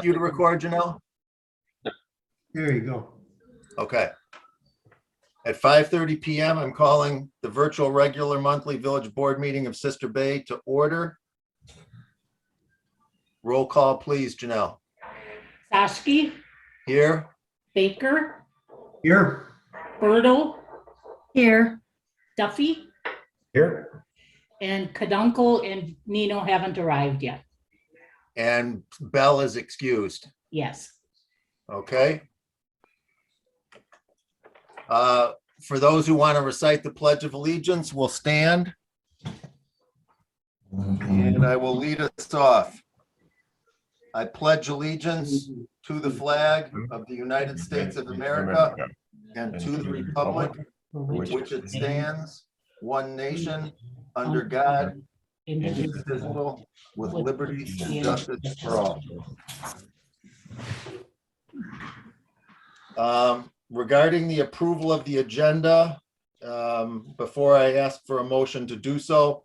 you to record, Janelle? There you go. Okay. At 5:30 PM, I'm calling the virtual regular monthly village board meeting of Sister Bay to order. Roll call, please, Janelle. Sashki, Here. Baker, Here. Berto, Here. Duffy, Here. and Kadunkel and Nino haven't arrived yet. And Bell is excused. Yes. Okay. For those who want to recite the Pledge of Allegiance, we'll stand. And I will lead us off. I pledge allegiance to the flag of the United States of America and to the republic which it stands, one nation, under God, indivisible, with liberty and justice for all. Regarding the approval of the agenda, before I ask for a motion to do so,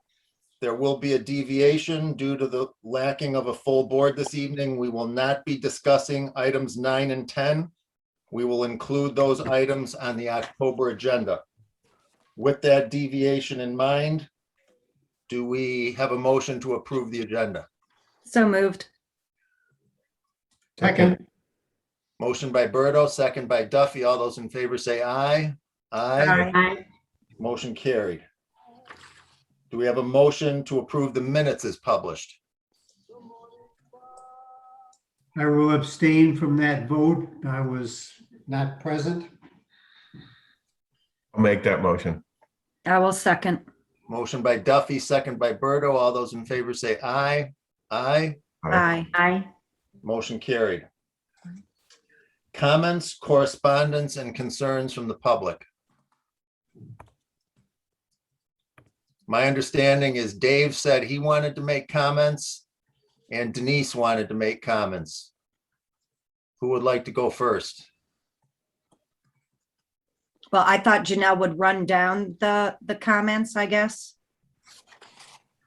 there will be a deviation due to the lacking of a full board this evening. We will not be discussing items 9 and 10. We will include those items on the October agenda. With that deviation in mind, do we have a motion to approve the agenda? So moved. Second. Motion by Berto, second by Duffy. All those in favor say aye. Aye. Aye. Motion carried. Do we have a motion to approve the minutes as published? I will abstain from that vote. I was not present. I'll make that motion. I will second. Motion by Duffy, second by Berto. All those in favor say aye. Aye. Aye. Aye. Motion carried. Comments, correspondence, and concerns from the public. My understanding is Dave said he wanted to make comments and Denise wanted to make comments. Who would like to go first? Well, I thought Janelle would run down the comments, I guess.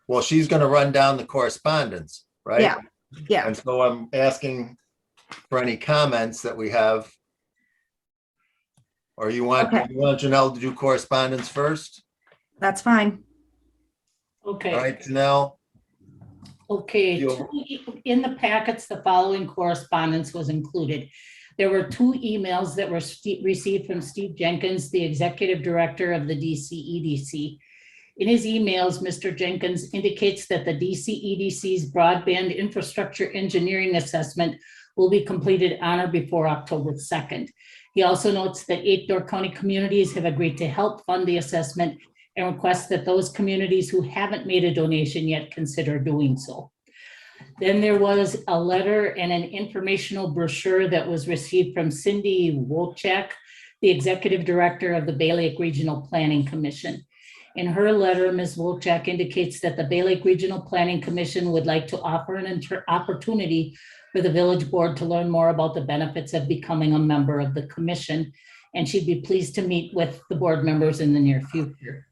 Well, she's going to run down the correspondence, right? Yeah. Yeah. And so I'm asking for any comments that we have. Or you want Janelle to do correspondence first? That's fine. Okay. All right, Janelle. Okay. In the packets, the following correspondence was included. There were 2 emails that were received from Steve Jenkins, the executive director of the DCEDC. In his emails, Mr. Jenkins indicates that the DCEDC's broadband infrastructure engineering assessment will be completed on or before October 2nd. He also notes that 8 Door County communities have agreed to help fund the assessment and requests that those communities who haven't made a donation yet consider doing so. Then there was a letter and an informational brochure that was received from Cindy Wolchak, the executive director of the Bay Lake Regional Planning Commission. In her letter, Ms. Wolchak indicates that the Bay Lake Regional Planning Commission would like to offer an opportunity for the village board to learn more about the benefits of becoming a member of the commission, and she'd be pleased to meet with the board members in the near future.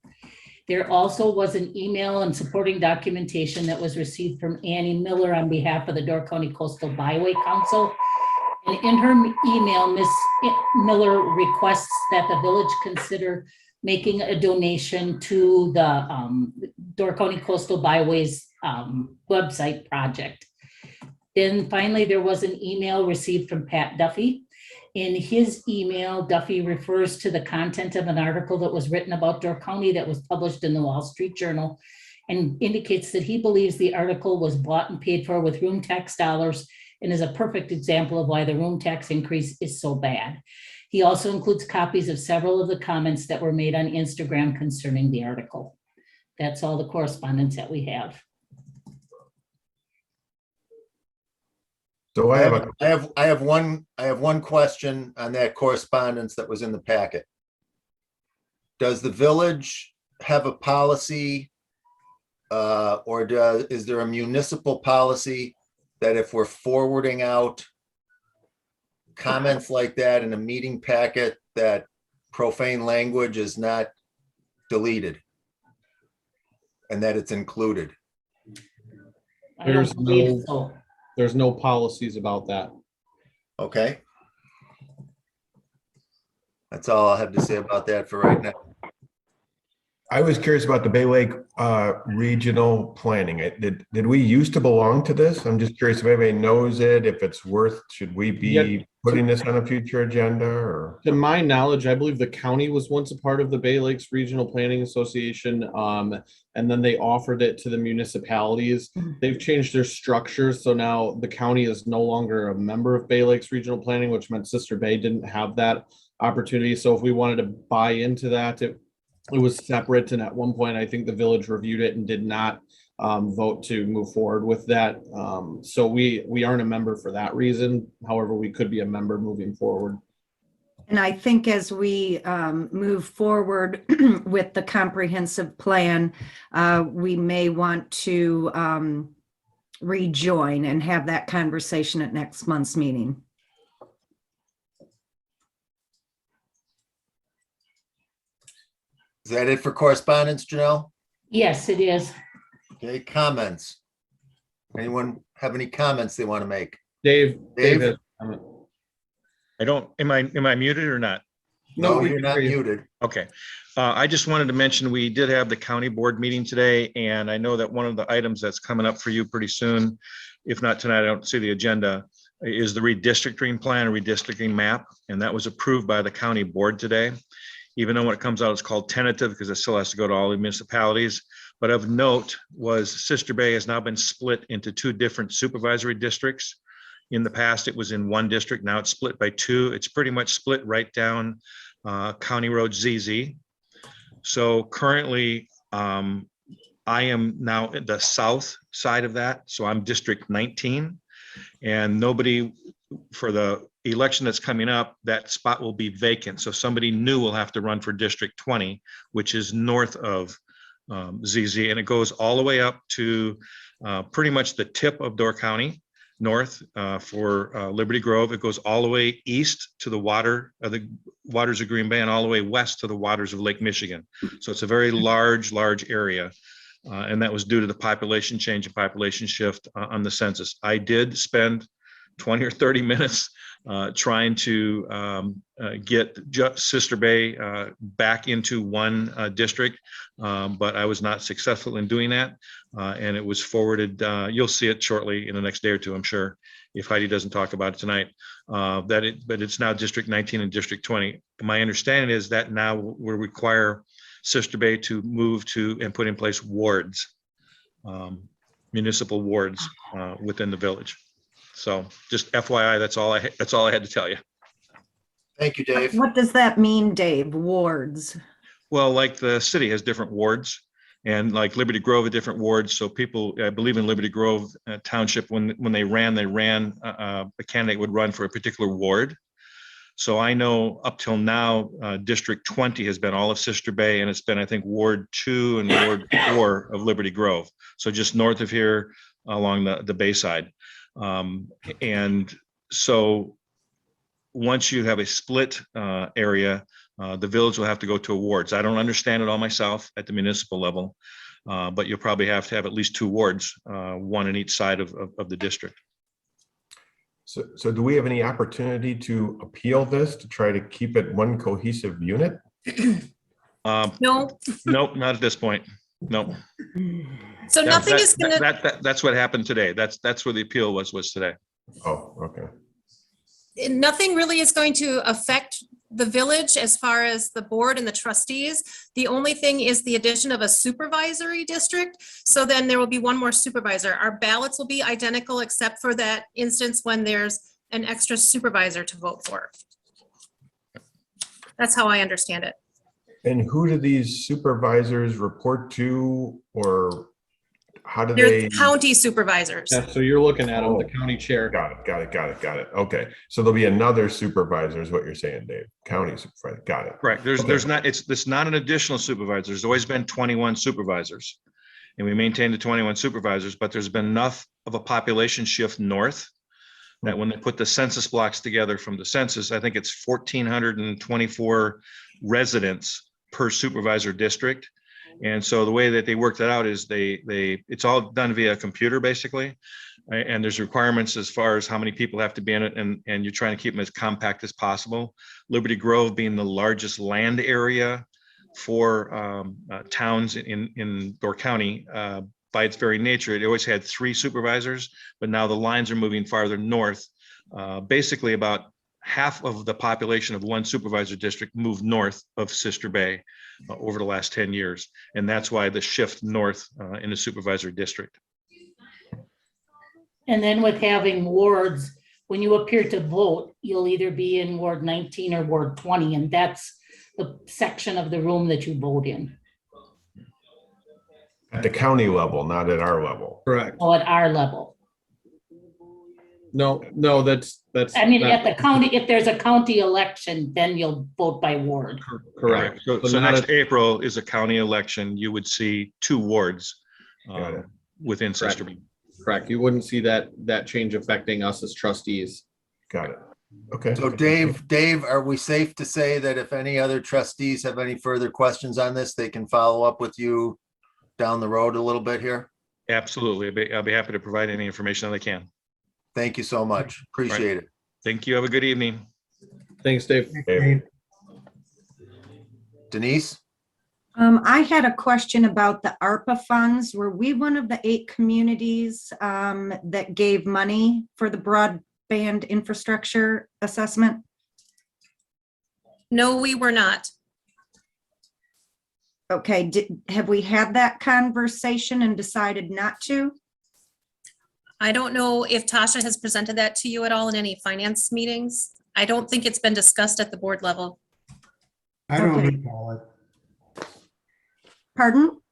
There also was an email and supporting documentation that was received from Annie Miller on behalf of the Door County Coastal Byway Council. And in her email, Ms. Miller requests that the village consider making a donation to the Door County Coastal Byways website project. Then finally, there was an email received from Pat Duffy. In his email, Duffy refers to the content of an article that was written about Door County that was published in the Wall Street Journal and indicates that he believes the article was bought and paid for with room tax dollars and is a perfect example of why the room tax increase is so bad. He also includes copies of several of the comments that were made on Instagram concerning the article. That's all the correspondence that we have. So I have one question on that correspondence that was in the packet. Does the village have a policy or is there a municipal policy that if we're forwarding out comments like that in a meeting packet, that profane language is not deleted and that it's included? I don't believe so. There's no policies about that. Okay. That's all I have to say about that for right now. I was curious about the Bay Lake regional planning. Did we used to belong to this? I'm just curious if anybody knows it, if it's worth, should we be Yeah. putting this on a future agenda or? To my knowledge, I believe the county was once a part of the Bay Lakes Regional Planning Association. And then they offered it to the municipalities. They've changed their structures. So now the county is no longer a member of Bay Lakes Regional Planning, which meant Sister Bay didn't have that opportunity. So if we wanted to buy into that, it was separate. And at one point, I think the village reviewed it and did not vote to move forward with that. So we aren't a member for that reason. However, we could be a member moving forward. And I think as we move forward with the comprehensive plan, we may want to rejoin and have that conversation at next month's meeting. Is that it for correspondence, Janelle? Yes, it is. Okay, comments. Anyone have any comments they want to make? Dave Dave? has a comment. I don't, am I muted or not? No, we you're can not hear you. muted. Okay. I just wanted to mention, we did have the county board meeting today, and I know that one of the items that's coming up for you pretty soon, if not tonight, I don't see the agenda, is the redistricting plan, redistricting map, and that was approved by the county board today. Even though when it comes out, it's called tentative because it still has to go to all the municipalities. But of note was Sister Bay has now been split into 2 different supervisory districts. In the past, it was in 1 district. Now it's split by 2. It's pretty much split right down County Road ZZ. So currently, I am now at the south side of that. So I'm District 19, and nobody for the election that's coming up, that spot will be vacant. So somebody new will have to run for District 20, which is north of ZZ, and it goes all the way up to pretty much the tip of Door County, north for Liberty Grove. It goes all the way east to the waters of Green Bay and all the way west to the waters of Lake Michigan. So it's a very large area. And that was due to the population change and population shift on the census. I did spend 20 or 30 minutes trying to get Sister Bay back into 1 district, but I was not successful in doing that. And it was forwarded, you'll see it shortly in the next day or 2, I'm sure, if Heidi doesn't talk about it tonight, but it's now District 19 and District 20. My understanding is that now will require Sister Bay to move to and put in place wards, municipal wards within the village. So just FYI, that's all I had to tell you. Thank you, Dave. What does that mean, Dave? Wards? Well, like the city has different wards, and like Liberty Grove, a different wards. So people, I believe in Liberty Grove Township, when they ran, a candidate would run for a particular ward. So I know up till now, District 20 has been all of Sister Bay, and it's been, I think, Ward 2 and Ward 4 of Liberty Grove. So just north of here along the Bayside. And so once you have a split area, the village will have to go to wards. I don't understand it all myself at the municipal level, but you'll probably have to have at least 2 wards, 1 in each side of the district. So do we have any opportunity to appeal this to try to keep it 1 cohesive unit? No, Nope, not at this point. Nope. so nothing is gonna, That's what happened today. That's where the appeal was today. Oh, okay. nothing really is going to affect the village as far as the board and the trustees. The only thing is the addition of a supervisory district. So then there will be 1 more supervisor. Our ballots will be identical except for that instance when there's an extra supervisor to vote for. That's how I understand it. And who do these supervisors report to, or how do They're they? county supervisors. Yeah, so you're looking at them, the county chair. Got it. Okay. So there'll be another supervisor is what you're saying, Dave. County supervisor. Got it. Correct. There's Okay. not, it's not an additional supervisor. There's always been 21 supervisors. And we maintain the 21 supervisors, but there's been enough of a population shift north that when they put the census blocks together from the census, I think it's 1,424 residents per supervisor district. And so the way that they work that out is it's all done via computer basically. And there's requirements as far as how many people have to be in it, and you're trying to keep them as compact as possible. Liberty Grove being the largest land area for towns in Door County, by its very nature, it always had 3 supervisors, but now the lines are moving farther north. Basically, about half of the population of one supervisor district moved north of Sister Bay over the last 10 years. And that's why the shift north in the supervisor district. And then with having wards, when you appear to vote, you'll either be in Ward 19 or Ward 20, and that's the section of the room that you vote in. At the county level, not at our level. Correct. Or at our level. No, that's. I mean, not- at the county, if there's a county election, then you'll vote by ward. Correct. So So not next at- April is a county election. You would see 2 wards Got it. within Sister Bay. Correct. You wouldn't see that change affecting us as trustees. Got it. Okay. So Dave, are we safe to say that if any other trustees have any further questions on this, they can follow up with you down the road a little bit here? Absolutely. I'll be happy to provide any information that I can. Thank you so much. Appreciate it. Thank you. Have a good evening. Thanks, Dave. Dave. Denise? I had a question about the ARPA funds. Were we one of the 8 communities that gave money for the broadband infrastructure assessment? No, we were not. Okay, have we had that conversation and decided not to? I don't know if Tasha has presented that to you at all in any finance meetings. I don't think it's been discussed at the board level. I don't Okay. recall it. Pardon?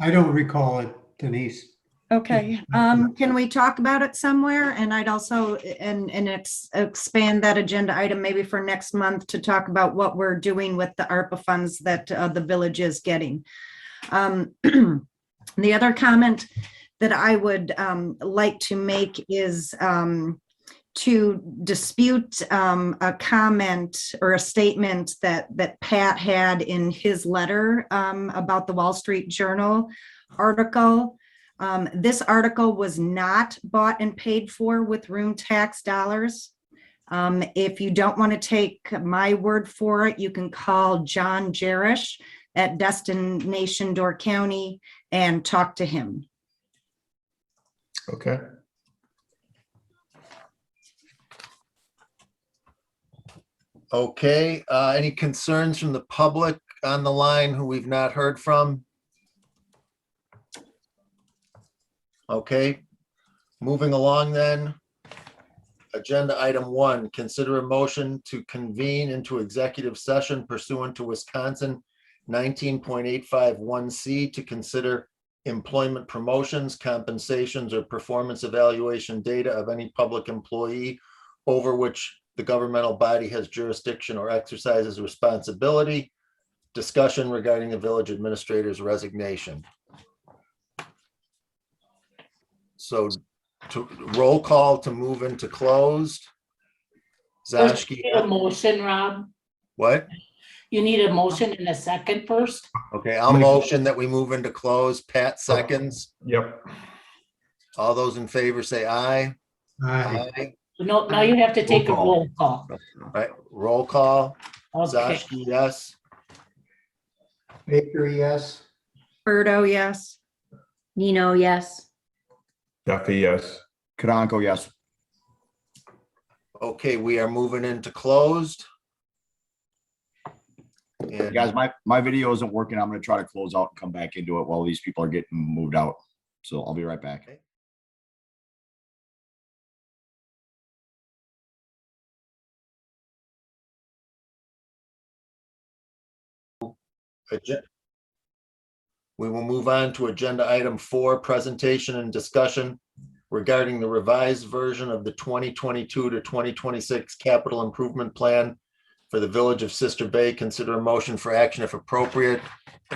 I don't recall it, Denise. Okay, can we talk about it somewhere? And I'd also, expand that agenda item maybe for next month to talk about what we're doing with the ARPA funds that the village is getting. The other comment that I would like to make is to dispute a comment or a statement that Pat had in his letter about the Wall Street Journal article. This article was not bought and paid for with room tax dollars. If you don't want to take my word for it, you can call John Jerish at Destination Door County and talk to him. Okay. Okay, any concerns from the public on the line who we've not heard from? Okay, moving along then. Agenda item 1, consider a motion to convene into executive session pursuant to Wisconsin 19.851C to consider employment promotions, compensations, or performance evaluation data of any public employee over which the governmental body has jurisdiction or exercises responsibility. Discussion regarding the village administrator's resignation. So to roll call to move into closed. First, Zashki, you need a motion, Rob. what? You need a motion in a second first. Okay, I'll motion that we move into close. Pat seconds. Yep. All those in favor say aye. Aye. Aye. No, now you have to take a roll call. Right, roll call. Okay, Zashki, yes. Baker, yes. Birdo, yes. Nino, yes. Duffy, yes. Karanko, yes. Okay, we are moving into closed. Guys, And my video isn't working. I'm gonna try to close out and come back into it while these people are getting moved out. So I'll be right back. we will move on to agenda item 4, presentation and discussion regarding the revised version of the 2022 to 2026 capital improvement plan for the village of Sister Bay. Consider a motion for action if appropriate.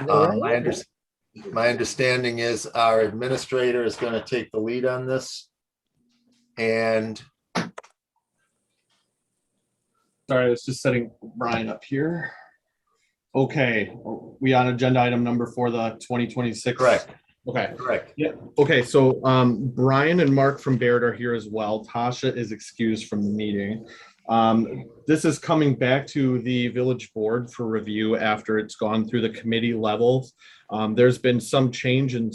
My understanding is our administrator is going to take the lead on this. And Sorry, I was just setting Brian up here. Okay, we on agenda item number for the 2026? Correct, Okay. correct. Yeah, okay, so Brian and Mark from Baird are here as well. Tasha is excused from the meeting. This is coming back to the village board for review after it's gone through the committee levels. There's been some change and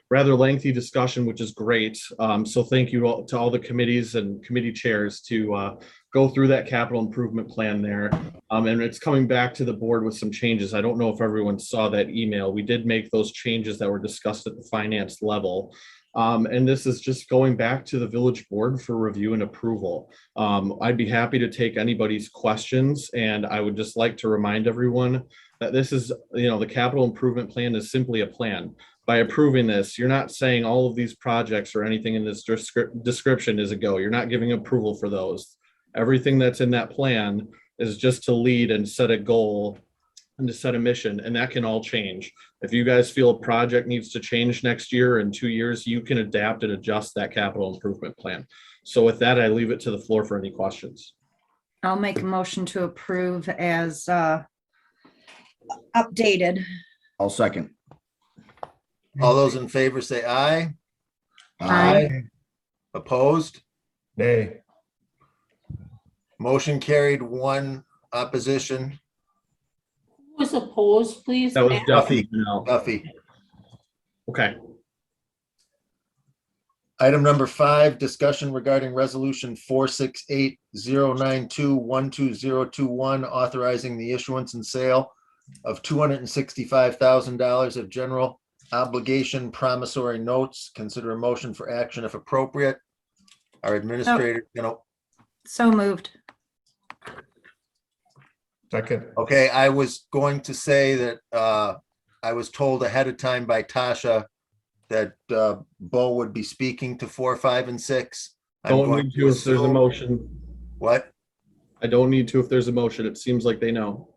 rather lengthy discussion, which is great. So thank you to all the committees and committee chairs to go through that capital improvement plan there. And it's coming back to the board with some changes. I don't know if everyone saw that email. We did make those changes that were discussed at the finance level. And this is just going back to the village board for review and approval. I'd be happy to take anybody's questions, and I would just like to remind everyone that this is, the capital improvement plan is simply a plan. By approving this, you're not saying all of these projects or anything in this description is a go. You're not giving approval for those. Everything that's in that plan is just to lead and set a goal and to set a mission, and that can all change. If you guys feel a project needs to change next year, in 2 years, you can adapt and adjust that capital improvement plan. So with that, I leave it to the floor for any questions. I'll make a motion to approve as updated. I'll second. All those in favor say aye. Aye. Opposed? Nay. Motion carried, one opposition. Who was opposed, please? That was Matt? Duffy. No. Duffy. Okay. Item number 5, discussion regarding resolution 468-092-12021, authorizing the issuance and sale of $265,000 of general obligation promissory notes. Consider a motion for action if appropriate. Our administrator, So moved. Second. okay, I was going to say that I was told ahead of time by Tasha that Bo would be speaking to 4, 5, and 6. I'm Don't going need to if there's a assume- motion. What? I don't need to if there's a motion. It seems like they know.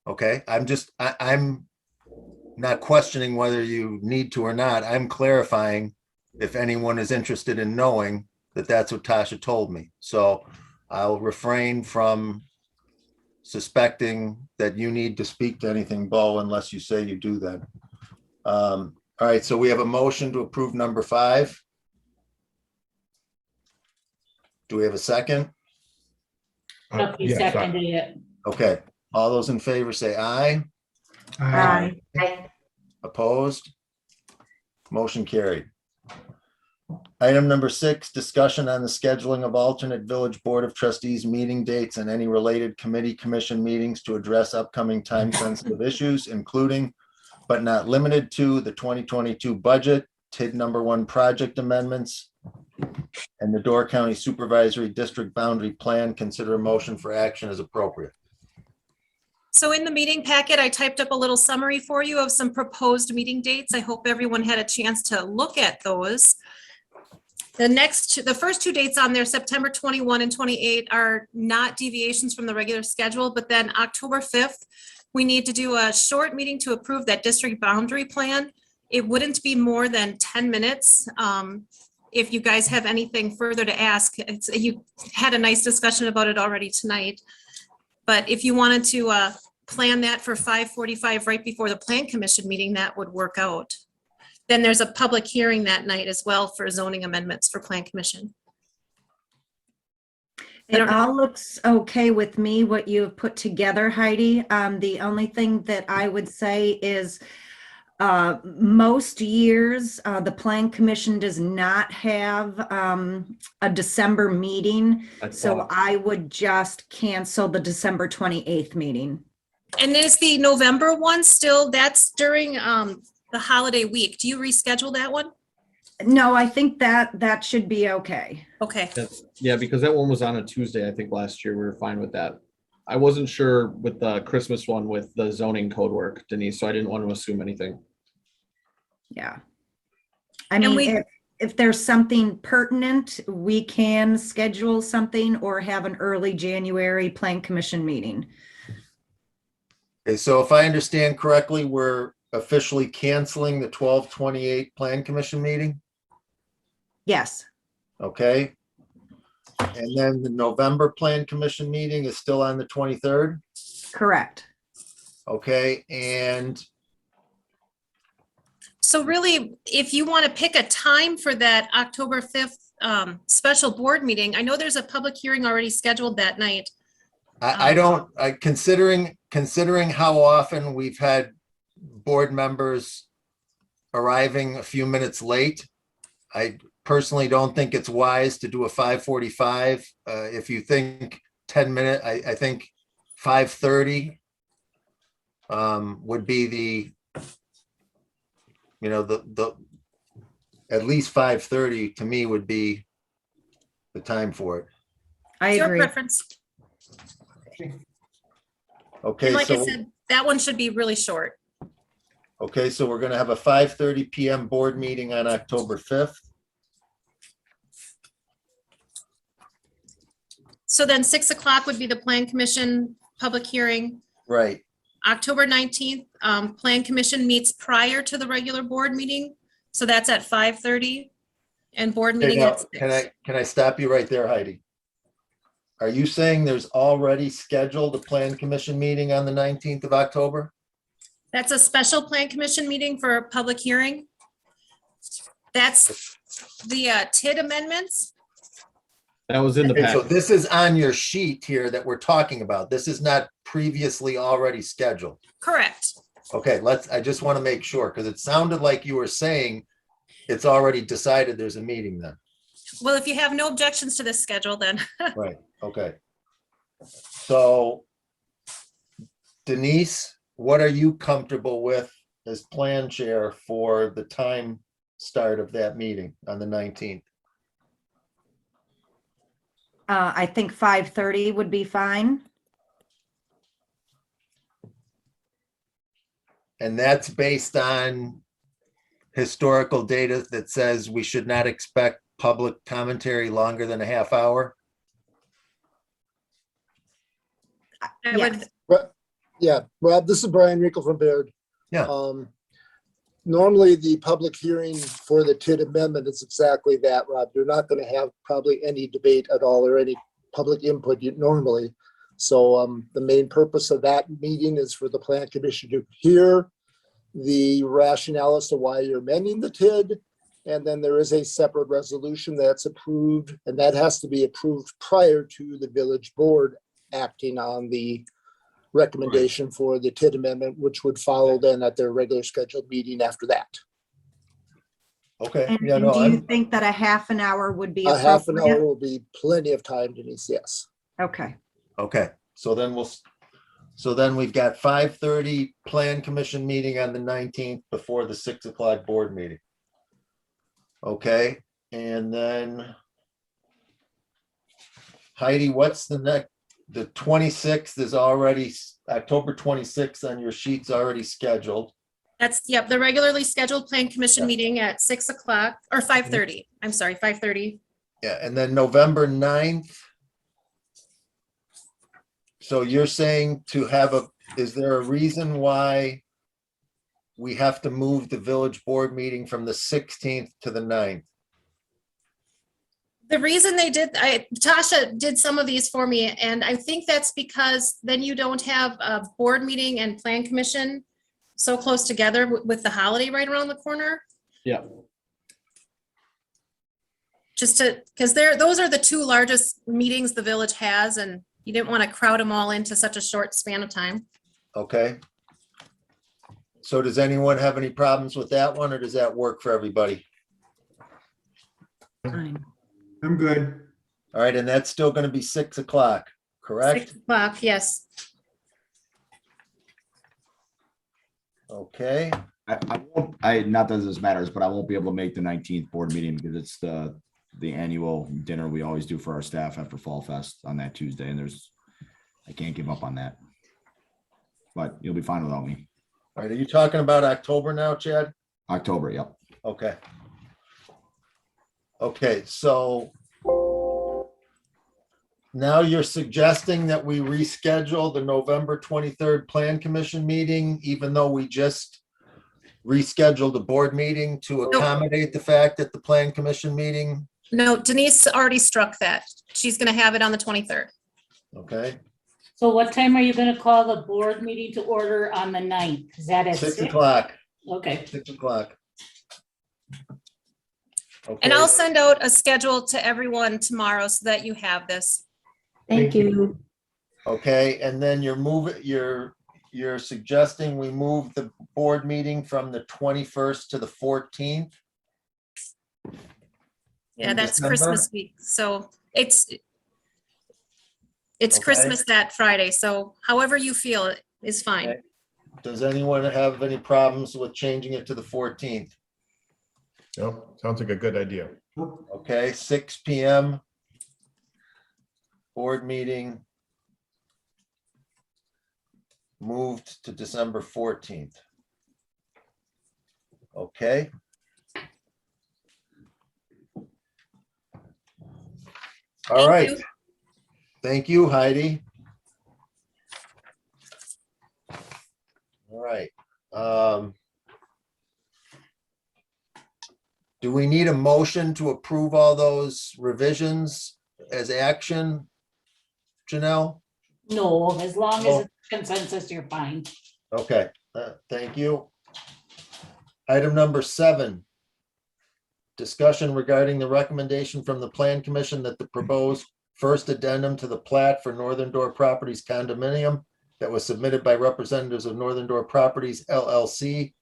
Okay, I'm not questioning whether you need to or not. I'm clarifying if anyone is interested in knowing that that's what Tasha told me. So I'll refrain from suspecting that you need to speak to anything, Bo, unless you say you do then. All right, so we have a motion to approve number 5. Do we have a second? Duffy Yes, seconded it. Okay, all those in favor say aye. Aye. Opposed? Motion carried. Item number 6, discussion on the scheduling of alternate village board of trustees meeting dates and any related committee commission meetings to address upcoming time-sensitive issues, including but not limited to the 2022 budget, TID number 1 project amendments, and the Door County Supervisory District Boundary Plan. Consider a motion for action as appropriate. So in the meeting packet, I typed up a little summary for you of some proposed meeting dates. I hope everyone had a chance to look at those. The first 2 dates on there, September 21 and 28, are not deviations from the regular schedule, but then October 5th, we need to do a short meeting to approve that district boundary plan. It wouldn't be more than 10 minutes. If you guys have anything further to ask, you had a nice discussion about it already tonight. But if you wanted to plan that for 5:45 right before the Plan Commission meeting, that would work out. Then there's a public hearing that night as well for zoning amendments for Plan Commission. It all looks okay with me, what you have put together, Heidi. The only thing that I would say is most years, the Plan Commission does not have a December meeting. So I would just cancel the December 28th meeting. And is the November one still, that's during the holiday week? Do you reschedule that one? No, I think that should be okay. Okay. Yeah, because that one was on a Tuesday, I think last year. We were fine with that. I wasn't sure with the Christmas one with the zoning code work, Denise, so I didn't want to assume anything. Yeah. I mean, if there's something pertinent, we can schedule something or have an early January Plan Commission meeting. Okay, so if I understand correctly, we're officially canceling the 12/28 Plan Commission meeting? Yes, Okay. And then the November Plan Commission meeting is still on the 23rd? correct. Okay, and So really, if you want to pick a time for that October 5th special board meeting, I know there's a public hearing already scheduled that night. considering how often we've had board members arriving a few minutes late, I personally don't think it's wise to do a 5:45. If you think 10 minute, I think 5:30 would be the, at least 5:30 to me would be the time for it. I It's your agree. preference. Okay, And like I so, said, that one should be really short. okay, so we're gonna have a 5:30 PM board meeting on October 5th. So then 6 o'clock would be the Plan Commission public hearing. Right. October 19th, Plan Commission meets prior to the regular board meeting. So that's at 5:30 and board Okay, meeting now, at 6. can I stop you right there, Heidi? Are you saying there's already scheduled a plan commission meeting on the 19th of October? That's a special Plan Commission meeting for a public hearing. That's the TID amendments. That was in the Okay, so packet. this is on your sheet here that we're talking about. This is not previously already scheduled. Correct. Okay, I just want to make sure, because it sounded like you were saying it's already decided there's a meeting then. Well, if you have no objections to this schedule, then Right, okay. So Denise, what are you comfortable with as plan chair for the time start of that meeting on the 19th? I think 5:30 would be fine. And that's based on historical data that says we should not expect public commentary longer than a half hour? I would, Yeah, Rob, this is Brian Riegel from Baird. Yeah. Normally, the public hearing for the TID amendment is exactly that, Rob. You're not going to have probably any debate at all or any public input normally. So the main purpose of that meeting is for the Plan Commission to hear the rationale as to why you're amending the TID. And then there is a separate resolution that's approved, and that has to be approved prior to the village board acting on the recommendation for the TID amendment, which would follow then at their regular scheduled meeting after that. Okay, And yeah, and no, do you I'm, think that a half an hour would be A half an hour appropriate? will be plenty of time, Denise, yes. Okay, okay, so then we've got 5:30 plan commission meeting on the 19th before the 6 o'clock board meeting. Okay, and then Heidi, what's the next? The 26th is already, October 26th on your sheet's already scheduled. that's, yep, the regularly scheduled Plan Commission Yeah. meeting at 6 o'clock or 5:30. I'm sorry, 5:30. Yeah, and then November 9th. So you're saying to have is there a reason why we have to move the village board meeting from the 16th to the 9th? The reason they did, Tasha did some of these for me, and I think that's because then you don't have a board meeting and Plan Commission so close together with the holiday right around the corner. Yeah. Just to, because those are the two largest meetings the village has, and you didn't want to crowd them all into such a short span of time. Okay. So does anyone have any problems with that one, or does that work for everybody? fine. I'm good. All right, and that's still going to be 6 o'clock, correct? 6 o'clock, yes. Okay, I won't, not that this matters, but I won't be able to make the 19th board meeting because it's the annual dinner we always do for our staff after Fall Fest on that Tuesday, and I can't give up on that. But you'll be fine without me. all right, are you talking about October now, Chad? October, yep. Okay. Okay, so now you're suggesting that we reschedule the November 23rd Plan Commission meeting, even though we just rescheduled a board meeting to accommodate the fact that the Plan Commission meeting, No, Denise already struck that. She's going to have it on the 23rd. okay? So what time are you gonna call the board meeting to order on the 9th? Is that at 6 6? o'clock, Okay, 6 o'clock. And Okay, I'll send out a schedule to everyone tomorrow so that you have this. Thank you. okay, and then you're suggesting we move the board meeting from the 21st to the 14th? Yeah, In that's December? Christmas week. So it's Okay. Christmas that Friday. So however you feel is fine. Okay. Does anyone have any problems with changing it to the 14th? No, sounds like a good idea. Okay, 6 PM. Board meeting. Moved to December 14th. Okay. All Thank right. you. Thank you, Heidi. All right. Do we need a motion to approve all those revisions as action? Janelle? no, as long as it's consensus, you're fine. Okay, thank you. Item number 7. Discussion regarding the recommendation from the Plan Commission that the proposed first addendum to the plat for Northern Door Properties condominium that was submitted by representatives of Northern Door Properties LLC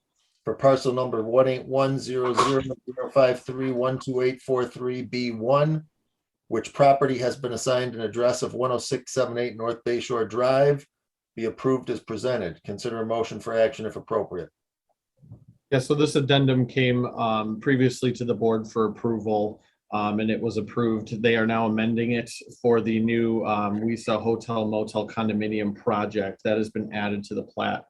for parcel number 1810053128843B1, which property has been assigned an address of 10678 North Bay Shore Drive, be approved as presented. Consider a motion for action if appropriate. Yeah, so this addendum came previously to the board for approval, and it was approved. They are now amending it for the new WISA Hotel Motel Condominium project that has been added to the plat.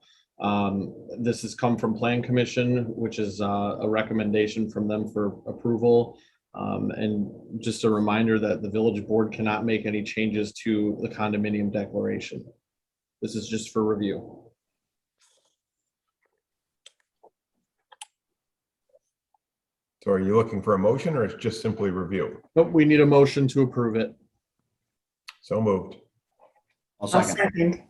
This has come from Plan Commission, which is a recommendation from them for approval. And just a reminder that the village board cannot make any changes to the condominium declaration. This is just for review. So are you looking for a motion or it's just simply review? But we need a motion to approve it. So moved. I'll I'll second. second.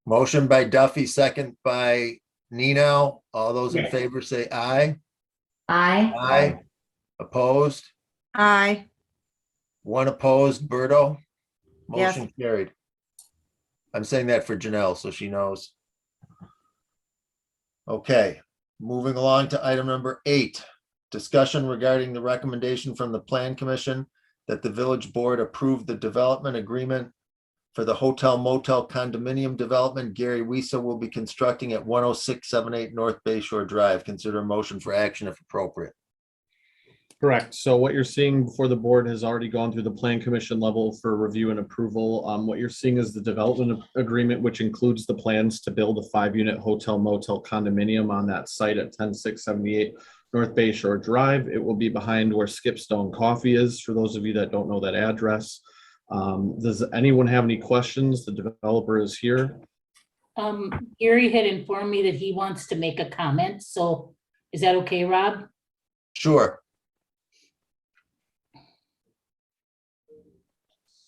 Motion by Duffy, second by Nino. All those in Yes. favor say aye. Aye. Aye. Opposed? Aye. One opposed, Berto? Yes. Motion carried. I'm saying that for Janelle, so she knows. Okay, moving along to item number 8. Discussion regarding the recommendation from the Plan Commission that the village board approve the development agreement for the hotel motel condominium development Gary Wisa will be constructing at 10678 North Bay Shore Drive. Consider a motion for action if appropriate. Correct. So what you're seeing before the board has already gone through the Plan Commission level for review and approval. What you're seeing is the development agreement, which includes the plans to build a 5-unit hotel motel condominium on that site at 10678 North Bay Shore Drive. It will be behind where Skipstone Coffee is, for those of you that don't know that address. Does anyone have any questions? The developer is here. Gary had informed me that he wants to make a comment, so is that okay, Rob? Sure.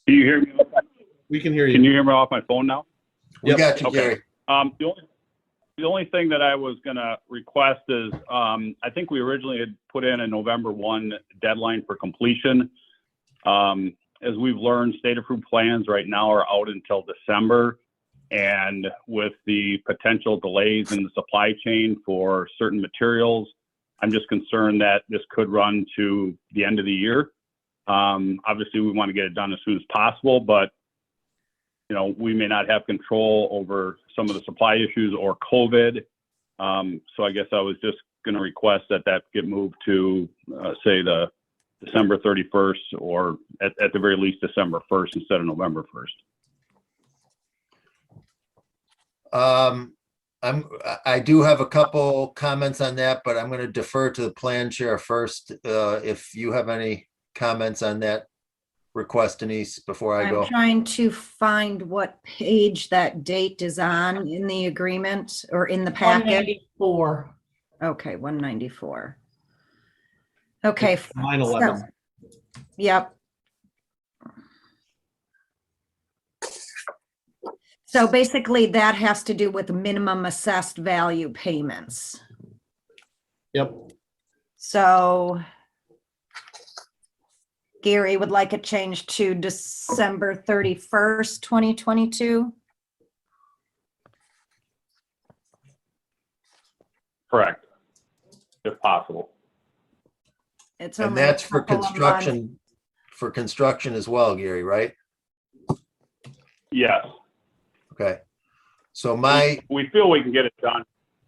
Can you hear me? We can hear Can you. you hear me off my phone now? We Yep. got you, Okay. Gary. The only thing that I was gonna request is, I think we originally had put in a November 1 deadline for completion. As we've learned, state approved plans right now are out until December. And with the potential delays in the supply chain for certain materials, I'm just concerned that this could run to the end of the year. Obviously, we want to get it done as soon as possible, but we may not have control over some of the supply issues or COVID. So I guess I was just going to request that get moved to, say, the December 31st, or at the very least, December 1st instead of November 1st. I do have a couple comments on that, but I'm going to defer to the plan chair first. If you have any comments on that request, Denise, before I I'm go. trying to find what page that date is on in the agreement or in the packet. 194. Okay, 194. Okay. It's 9/11. Yep. So basically that has to do with minimum assessed value payments. Yep. So Gary would like it changed to December 31st, 2022. Correct. If possible. It's And only a that's for couple of months. construction as well, Gary, right? Yes. Okay. So We feel we can get it done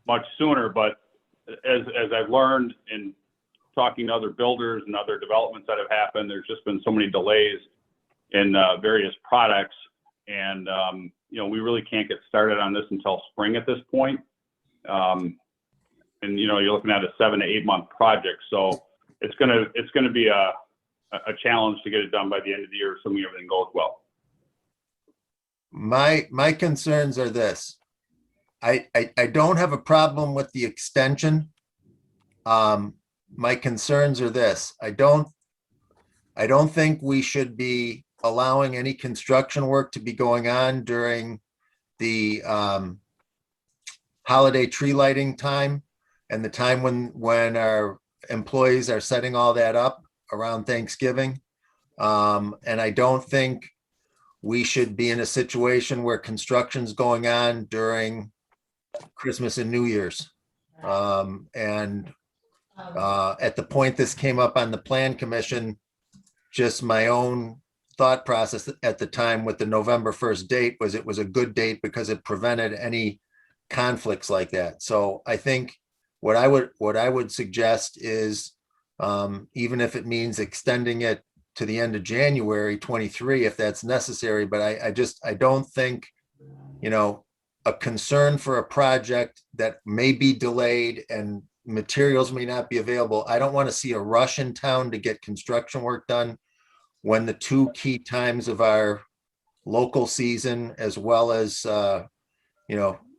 much sooner, but as I've learned in talking to other builders and other developments that have happened, there's just been so many delays in various products. And, we really can't get started on this until spring at this point. And, you're looking at a 7 to 8 month project. So it's going to be a challenge to get it done by the end of the year, assuming everything goes well. my concerns are this. I don't have a problem with the extension. My concerns are this. I don't think we should be allowing any construction work to be going on during the holiday tree lighting time and the time when our employees are setting all that up around Thanksgiving. And I don't think we should be in a situation where construction's going on during Christmas and New Year's. At the point this came up on the Plan Commission, just my own thought process at the time with the November 1st date was it was a good date because it prevented any conflicts like that. So I think what I would suggest is even if it means extending it to the end of January 23, if that's necessary, but I don't think, a concern for a project that may be delayed and materials may not be available. I don't want to see a rush in town to get construction work done when the two key times of our local season as well as,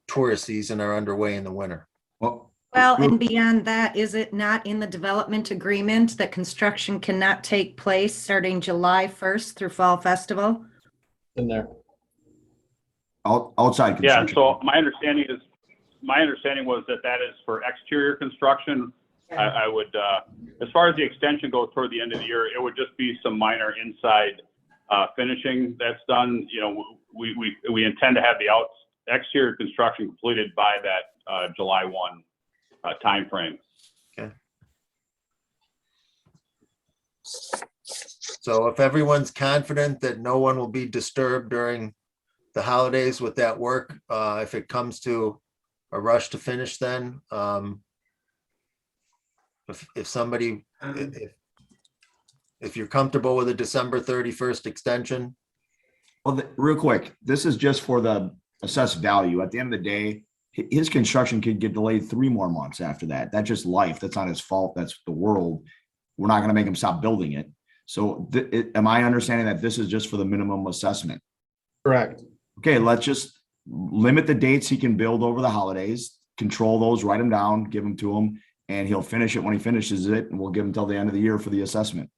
tourist season are underway in the winter. Well, and beyond that, is it not in the development agreement that construction cannot take place starting July 1st through Fall Festival? In there. Outside Yeah, construction. so my understanding was that is for exterior construction. I would, as far as the extension goes toward the end of the year, it would just be some minor inside finishing that's done. We intend to have the exterior construction completed by that July 1 timeframe. Okay. So if everyone's confident that no one will be disturbed during the holidays with that work, if it comes to a rush to finish, then if somebody, if you're comfortable with a December 31st extension. Well, real quick, this is just for the assessed value. At the end of the day, his construction could get delayed 3 more months after that. That's just life. That's not his fault. That's the world. We're not going to make him stop building it. So am I understanding that this is just for the minimum assessment? Correct. Okay, let's just limit the dates he can build over the holidays, control those, write them down, give them to him, and he'll finish it when he finishes it, and we'll give him till the end of the year for the assessment.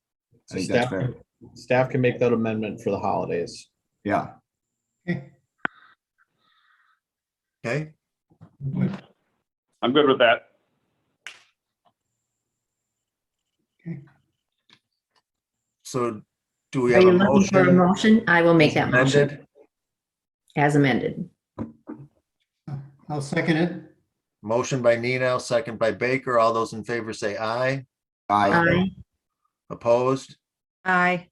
I think that's fair. Staff can make that amendment for the holidays. Yeah. Okay. I'm good with that. So do we Are have you a looking for a motion? motion? I will make that motion Amended? as amended. I'll second it. Motion by Nino, second by Baker. All those in favor say aye. Aye. Opposed? Aye.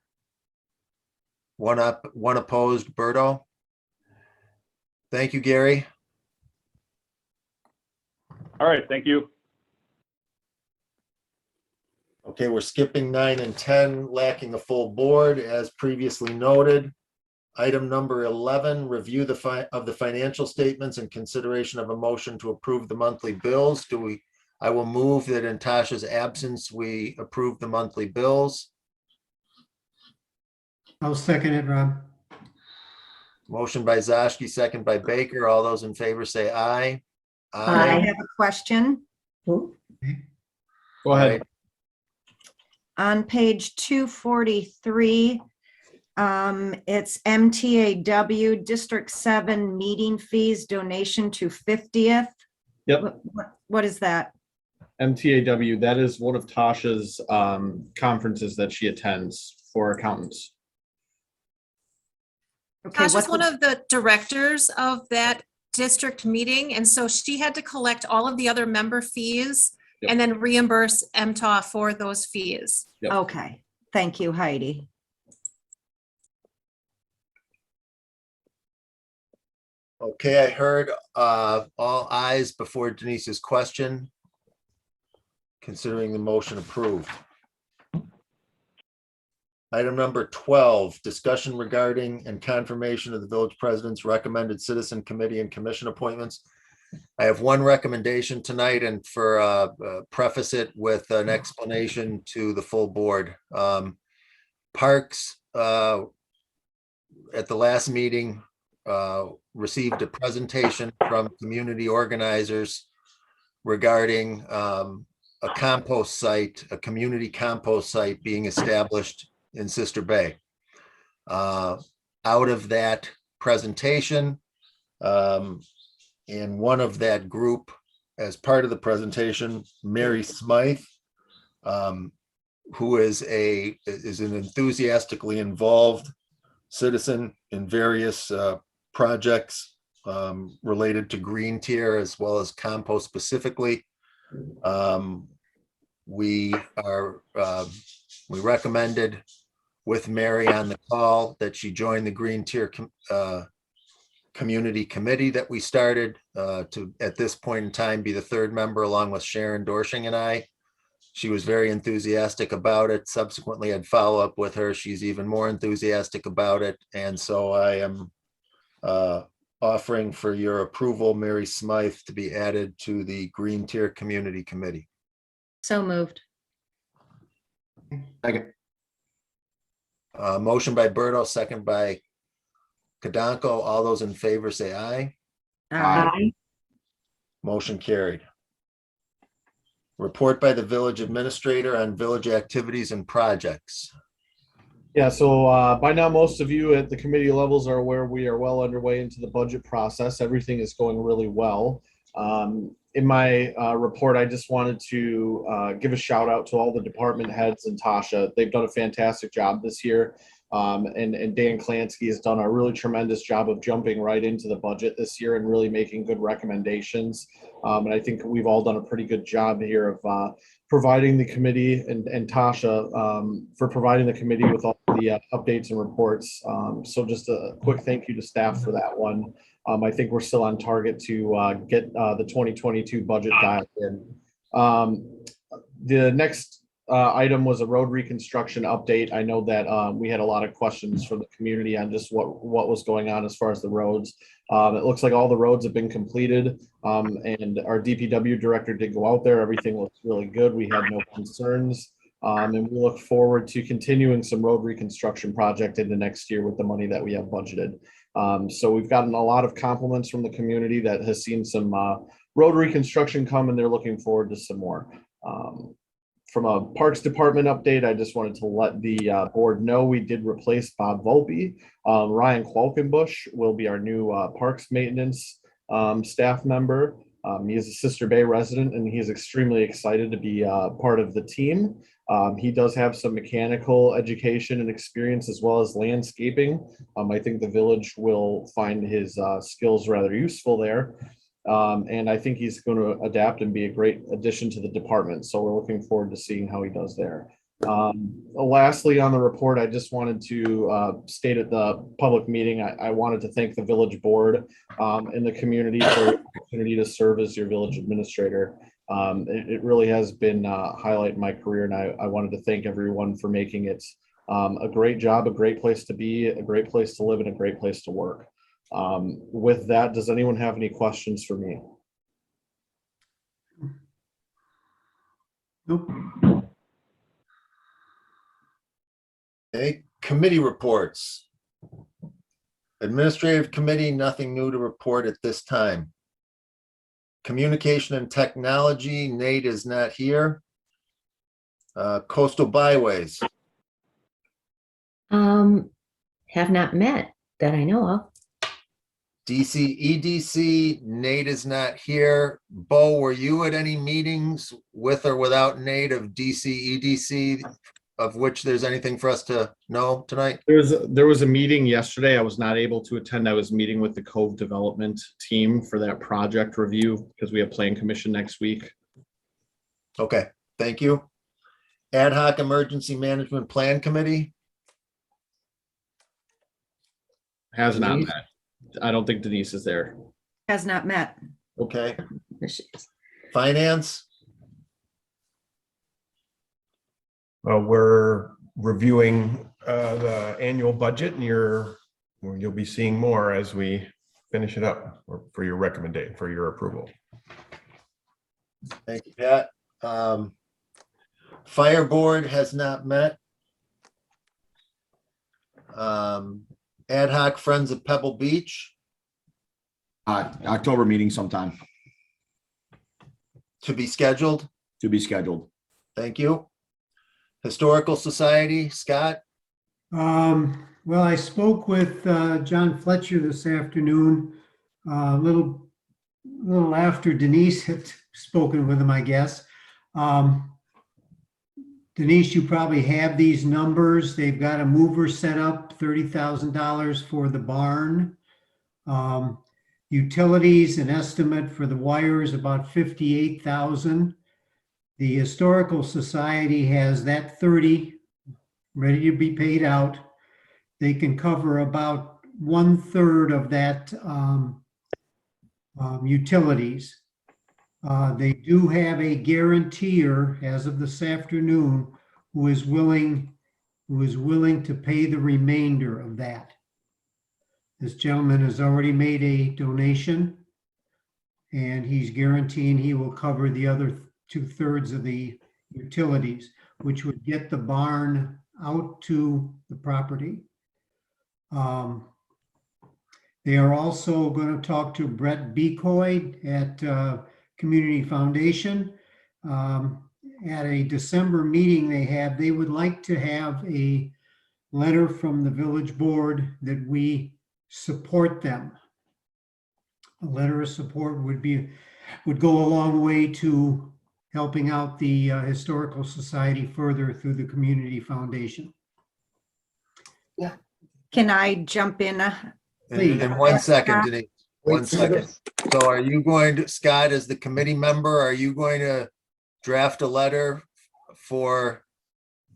One opposed. Berto? Thank you, Gary. All right, thank you. Okay, we're skipping 9 and 10, lacking a full board, as previously noted. Item number 11, review of the financial statements and consideration of a motion to approve the monthly bills. I will move that in Tasha's absence, we approve the monthly bills. I'll second it, Rob. Motion by Zashki, second by Baker. All those in favor say aye. I Aye. have a question. Ooh, Go ahead. On page 243, It's MTAW District 7 meeting fees donation to 50th. Yep. What is that? MTAW, that is one of Tasha's conferences that she attends for accountants. Okay, Tasha's what's one the- of the directors of that district meeting, and so she had to collect all of the other member fees Yep. and then reimburse MTA for those fees. Yep. Okay, thank you, Heidi. Okay, I heard all ayes before Denise's question. Considering the motion approved. Item number 12, discussion regarding and confirmation of the village president's recommended citizen committee and commission appointments. I have one recommendation tonight, and for preface it with an explanation to the full board. Parks at the last meeting received a presentation from community organizers regarding a compost site, a community compost site being established in Sister Bay. Out of that presentation, and one of that group, as part of the presentation, Mary Smythe, who is an enthusiastically involved citizen in various projects related to green tier as well as compost specifically. We recommended with Mary on the call that she join the green tier community committee that we started to, at this point in time, be the third member along with Sharon Dorshing and I. She was very enthusiastic about it. Subsequently, I'd follow up with her. She's even more enthusiastic about it. And so I am offering for your approval, Mary Smythe, to be added to the Green Tier Community Committee. So moved. Second. Motion by Berto, second by Kadanko. All those in favor say aye. Aye. Motion carried. Report by the village administrator on village activities and projects. Yeah, so by now, most of you at the committee levels are aware we are well underway into the budget process. Everything is going really well. In my report, I just wanted to give a shout out to all the department heads and Tasha. They've done a fantastic job this year. And Dan Klansky has done a really tremendous job of jumping right into the budget this year and really making good recommendations. And I think we've all done a pretty good job here of providing the committee and Tasha for providing the committee with all the updates and reports. So just a quick thank you to staff for that one. I think we're still on target to get the 2022 budget dialed in. The next item was a road reconstruction update. I know that we had a lot of questions from the community on just what was going on as far as the roads. It looks like all the roads have been completed, and our DPW director did go out there. Everything looks really good. We had no concerns, and we look forward to continuing some road reconstruction project into next year with the money that we have budgeted. So we've gotten a lot of compliments from the community that has seen some road reconstruction come, and they're looking forward to some more. From a Parks Department update, I just wanted to let the board know we did replace Bob Volpe. Ryan Qualkenbush will be our new Parks Maintenance staff member. He is a Sister Bay resident, and he is extremely excited to be part of the team. He does have some mechanical education and experience as well as landscaping. I think the village will find his skills rather useful there. And I think he's going to adapt and be a great addition to the department. So we're looking forward to seeing how he does there. Lastly, on the report, I just wanted to state at the public meeting, I wanted to thank the village board and the community for the opportunity to serve as your village administrator. It really has been a highlight in my career, and I wanted to thank everyone for making it a great job, a great place to be, a great place to live, and a great place to work. With that, does anyone have any questions for me? Nope. Okay, committee reports. Administrative committee, nothing new to report at this time. Communication and technology, Nate is not here. Coastal byways. have not met that I know of. EDC, Nate is not here. Bo, were you at any meetings with or without Nate of EDC, of which there's anything for us to know tonight? There was a meeting yesterday. I was not able to attend. I was meeting with the Cove Development team for that project review because we have Plan Commission next week. Okay, thank you. Ad hoc Emergency Management Plan Committee, Has not Denise? met. I don't think Denise is there. Has not met. okay. There she is. Finance, We're reviewing the annual budget and you'll be seeing more as we finish it up for your recommendation, for your approval. thank you, Pat. Fire Board has not met. Ad hoc Friends of Pebble Beach October meeting sometime to be scheduled. to be scheduled. Thank you. Historical Society, Scott, Well, I spoke with John Fletcher this afternoon, a little after Denise had spoken with him, I guess. Denise, you probably have these numbers. They've got a mover set up, $30,000 for the barn. Utilities, an estimate for the wires, about 58,000. The Historical Society has that 30 ready to be paid out. They can cover about 1/3 of that utilities. They do have a guarantor as of this afternoon who is willing to pay the remainder of that. This gentleman has already made a donation and he's guaranteeing he will cover the other 2/3 of the utilities, which would get the barn out to the property. They are also going to talk to Brett Becoy at Community Foundation. At a December meeting they would like to have a letter from the village board that we support them. A letter of support would go a long way to helping out the Historical Society further through the Community Foundation. Can I jump in? in 1 second, Scott? Denise, 1 second. So are you going to, Scott, as the committee member, are you going to draft a letter for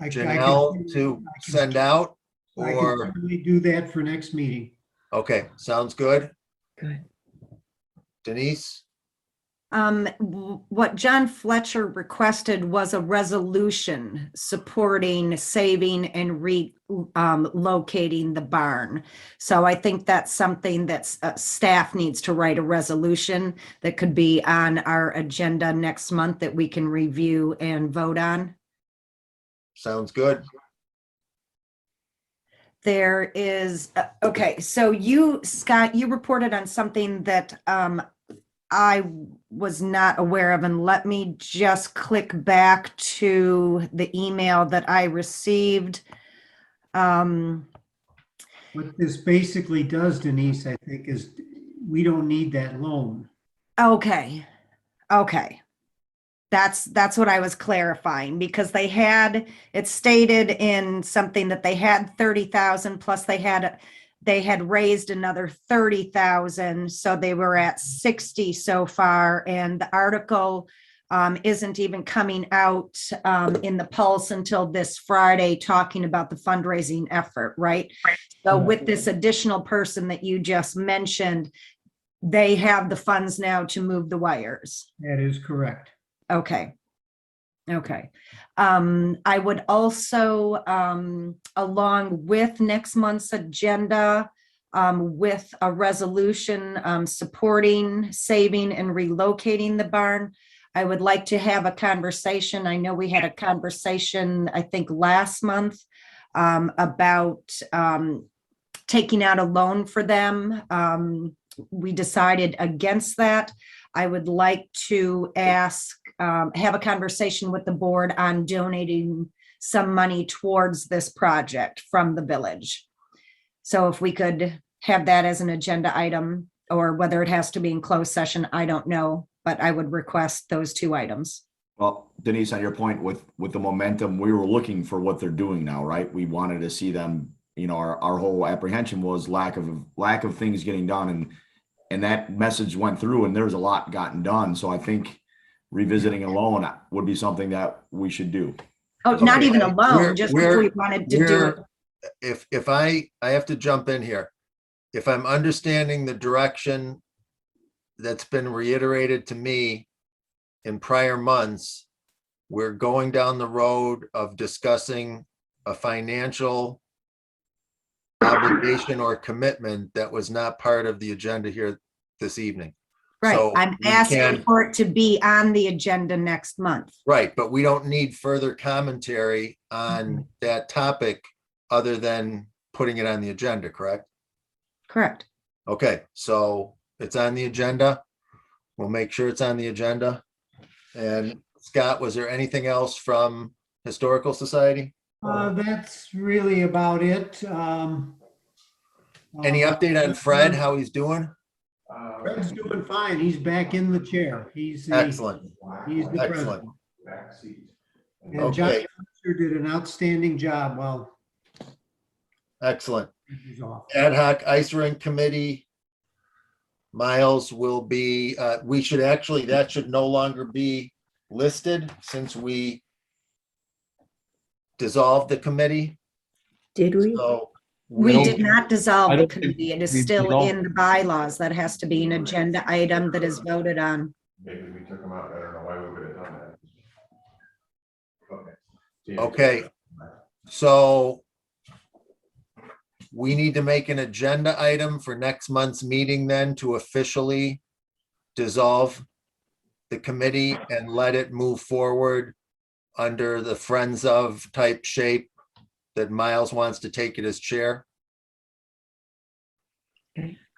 Janelle to send out? I can Or, certainly do that for next meeting. okay, sounds good. Good. Denise? What John Fletcher requested was a resolution supporting saving and locating the barn. So I think that's something that staff needs to write a resolution that could be on our agenda next month that we can review and vote on. Sounds good. There is, okay, so you, Scott, you reported on something that I was not aware of, and let me just click back to the email that I received. What this basically does, Denise, I think, is we don't need that loan. Okay, okay. That's what I was clarifying, because they had, it stated in something that they had 30,000 plus they had raised another 30,000. So they were at 60 so far. And the article isn't even coming out in the Pulse until this Friday, talking about the fundraising effort, right? So with this additional person that you just mentioned, they have the funds now to move the wires. That is correct. Okay. Okay. I would also, along with next month's agenda, with a resolution supporting, saving, and relocating the barn, I would like to have a conversation. I know we had a conversation, I think last month, about taking out a loan for them. We decided against that. I would like to ask, have a conversation with the board on donating some money towards this project from the village. So if we could have that as an agenda item, or whether it has to be in closed session, I don't know, but I would request those two items. Well, Denise, on your point with the momentum, we were looking for what they're doing now, right? We wanted to see them, our whole apprehension was lack of things getting done, and that message went through, and there's a lot gotten done. So I think revisiting alone would be something that we should do. Oh, not Okay, even we're- alone, just if we wanted to do it. If I have to jump in here, if I'm understanding the direction that's been reiterated to me in prior months, we're going down the road of discussing a financial obligation or commitment that was not part of the agenda here this evening. Right, So I'm we asking can- for it to be on the agenda next month. Right, but we don't need further commentary on that topic other than putting it on the agenda, correct? Correct. Okay, so it's on the agenda. We'll make sure it's on the agenda. And Scott, was there anything else from Historical Society? That's really about it. Any update on Fred, how he's doing? Fred's doing fine. He's back in the chair. He's the Excellent, president. excellent. And John Okay. Foster did an outstanding job while Excellent. he was off. Ad hoc ice rink committee. Miles will be, we should actually, that should no longer be listed since we dissolved the committee. Did we? So We don't- did not dissolve I the don't think committee. It is we still dissolved- in the bylaws. That has to be an agenda item that is voted on. Maybe we took them out. I don't know why we would have done that. Okay. So we need to make an agenda item for next month's meeting then to officially dissolve the committee and let it move forward under the Friends of type shape that Miles wants to take it as chair.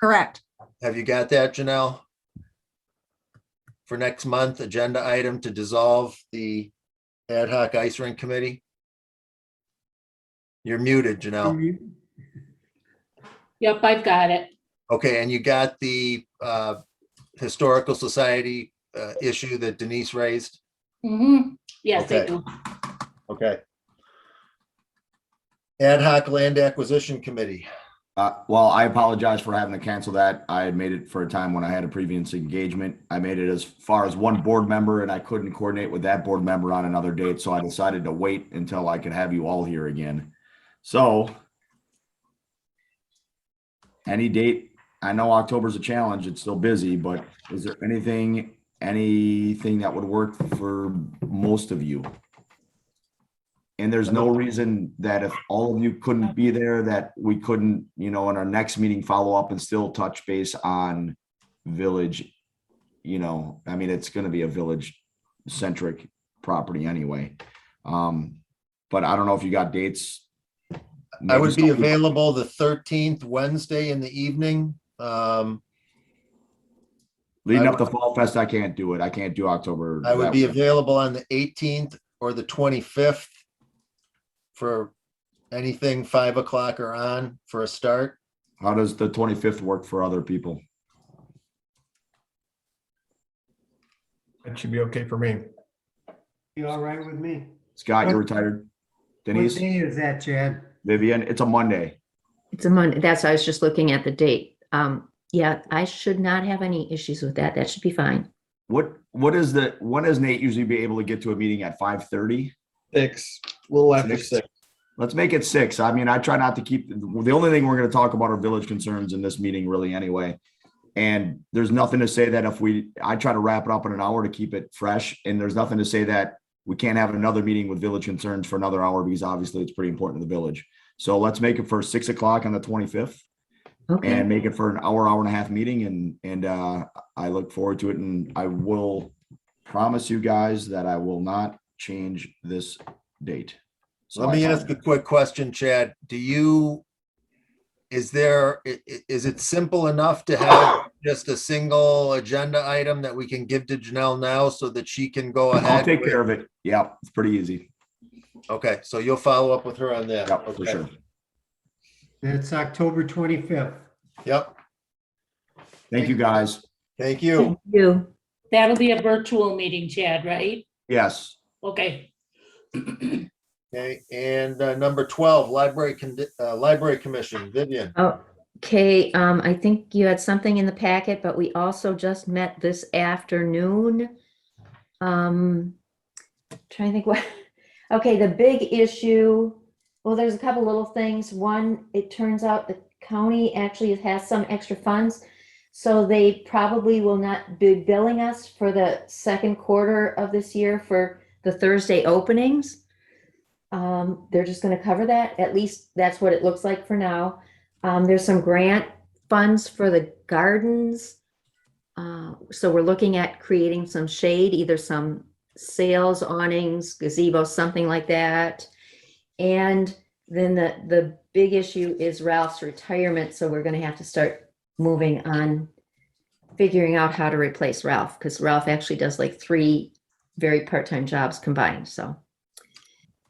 Correct. Have you got that, Janelle? For next month, agenda item to dissolve the ad hoc ice rink committee? You're muted, Janelle. Yep, I've got it. Okay, and you got the Historical Society issue that Denise raised? Yes, I Okay. do. Okay. Ad hoc land acquisition committee. Well, I apologize for having to cancel that. I had made it for a time when I had a previous engagement. I made it as far as one board member, and I couldn't coordinate with that board member on another date, so I decided to wait until I could have you all here again. So any date, I know October's a challenge, it's still busy, but is there anything that would work for most of you? And there's no reason that if all of you couldn't be there, that we couldn't, in our next meeting, follow up and still touch base on village. I mean, it's going to be a village centric property anyway. But I don't know if you got dates. I would be Maybe available the 13th, Wednesday in the evening. leading I up to Fall Fest, I can't do it. I can't do October. I would that be week. available on the 18th or the 25th for anything 5 o'clock or on for a start. How does the 25th work for other people? That should be okay for me. You all right with me? Scott, you're retired. What Denise, day is that, Chad? Vivian, it's a Monday. It's a Monday. That's, I was just looking at the date. Yeah, I should not have any issues with that. That should be fine. When does Nate usually be able to get to a meeting at 5:30? 6, a little after 6. 6. Let's make it 6. I mean, I try not to keep, the only thing we're going to talk about are village concerns in this meeting really anyway. And there's nothing to say that I try to wrap it up in an hour to keep it fresh. And there's nothing to say that we can't have another meeting with village concerns for another hour because obviously it's pretty important to the village. So let's make it for 6 o'clock on the 25th Okay. and make it for an hour and a half meeting. And I look forward to it. And I will promise you guys that I will not change this date. So Let me ask a quick question, Chad. Is it simple enough to have just a single agenda item that we can give to Janelle now so that she can go ahead? I'll take care of it. Yeah, it's pretty easy. Okay, so you'll follow up with her on that. Yeah, for Okay. sure. That's October 25th. Yep, Thank you, guys. thank you. Thank you. That'll be a virtual meeting, Chad, right? Yes. Okay. Okay, and number 12, Library Commission, Vivian. Okay, I think you had something in the packet, but we also just met this afternoon. Trying to think what, okay, the big issue, well, there's a couple little things. One, it turns out the county actually has some extra funds, so they probably will not be billing us for the second quarter of this year for the Thursday openings. They're just gonna cover that. At least that's what it looks like for now. There's some grant funds for the gardens. So we're looking at creating some shade, either some sails, awnings, gazebo, something like that. And then the big issue is Ralph's retirement. So we're gonna have to start moving on figuring out how to replace Ralph, because Ralph actually does like 3 very part-time jobs combined, so.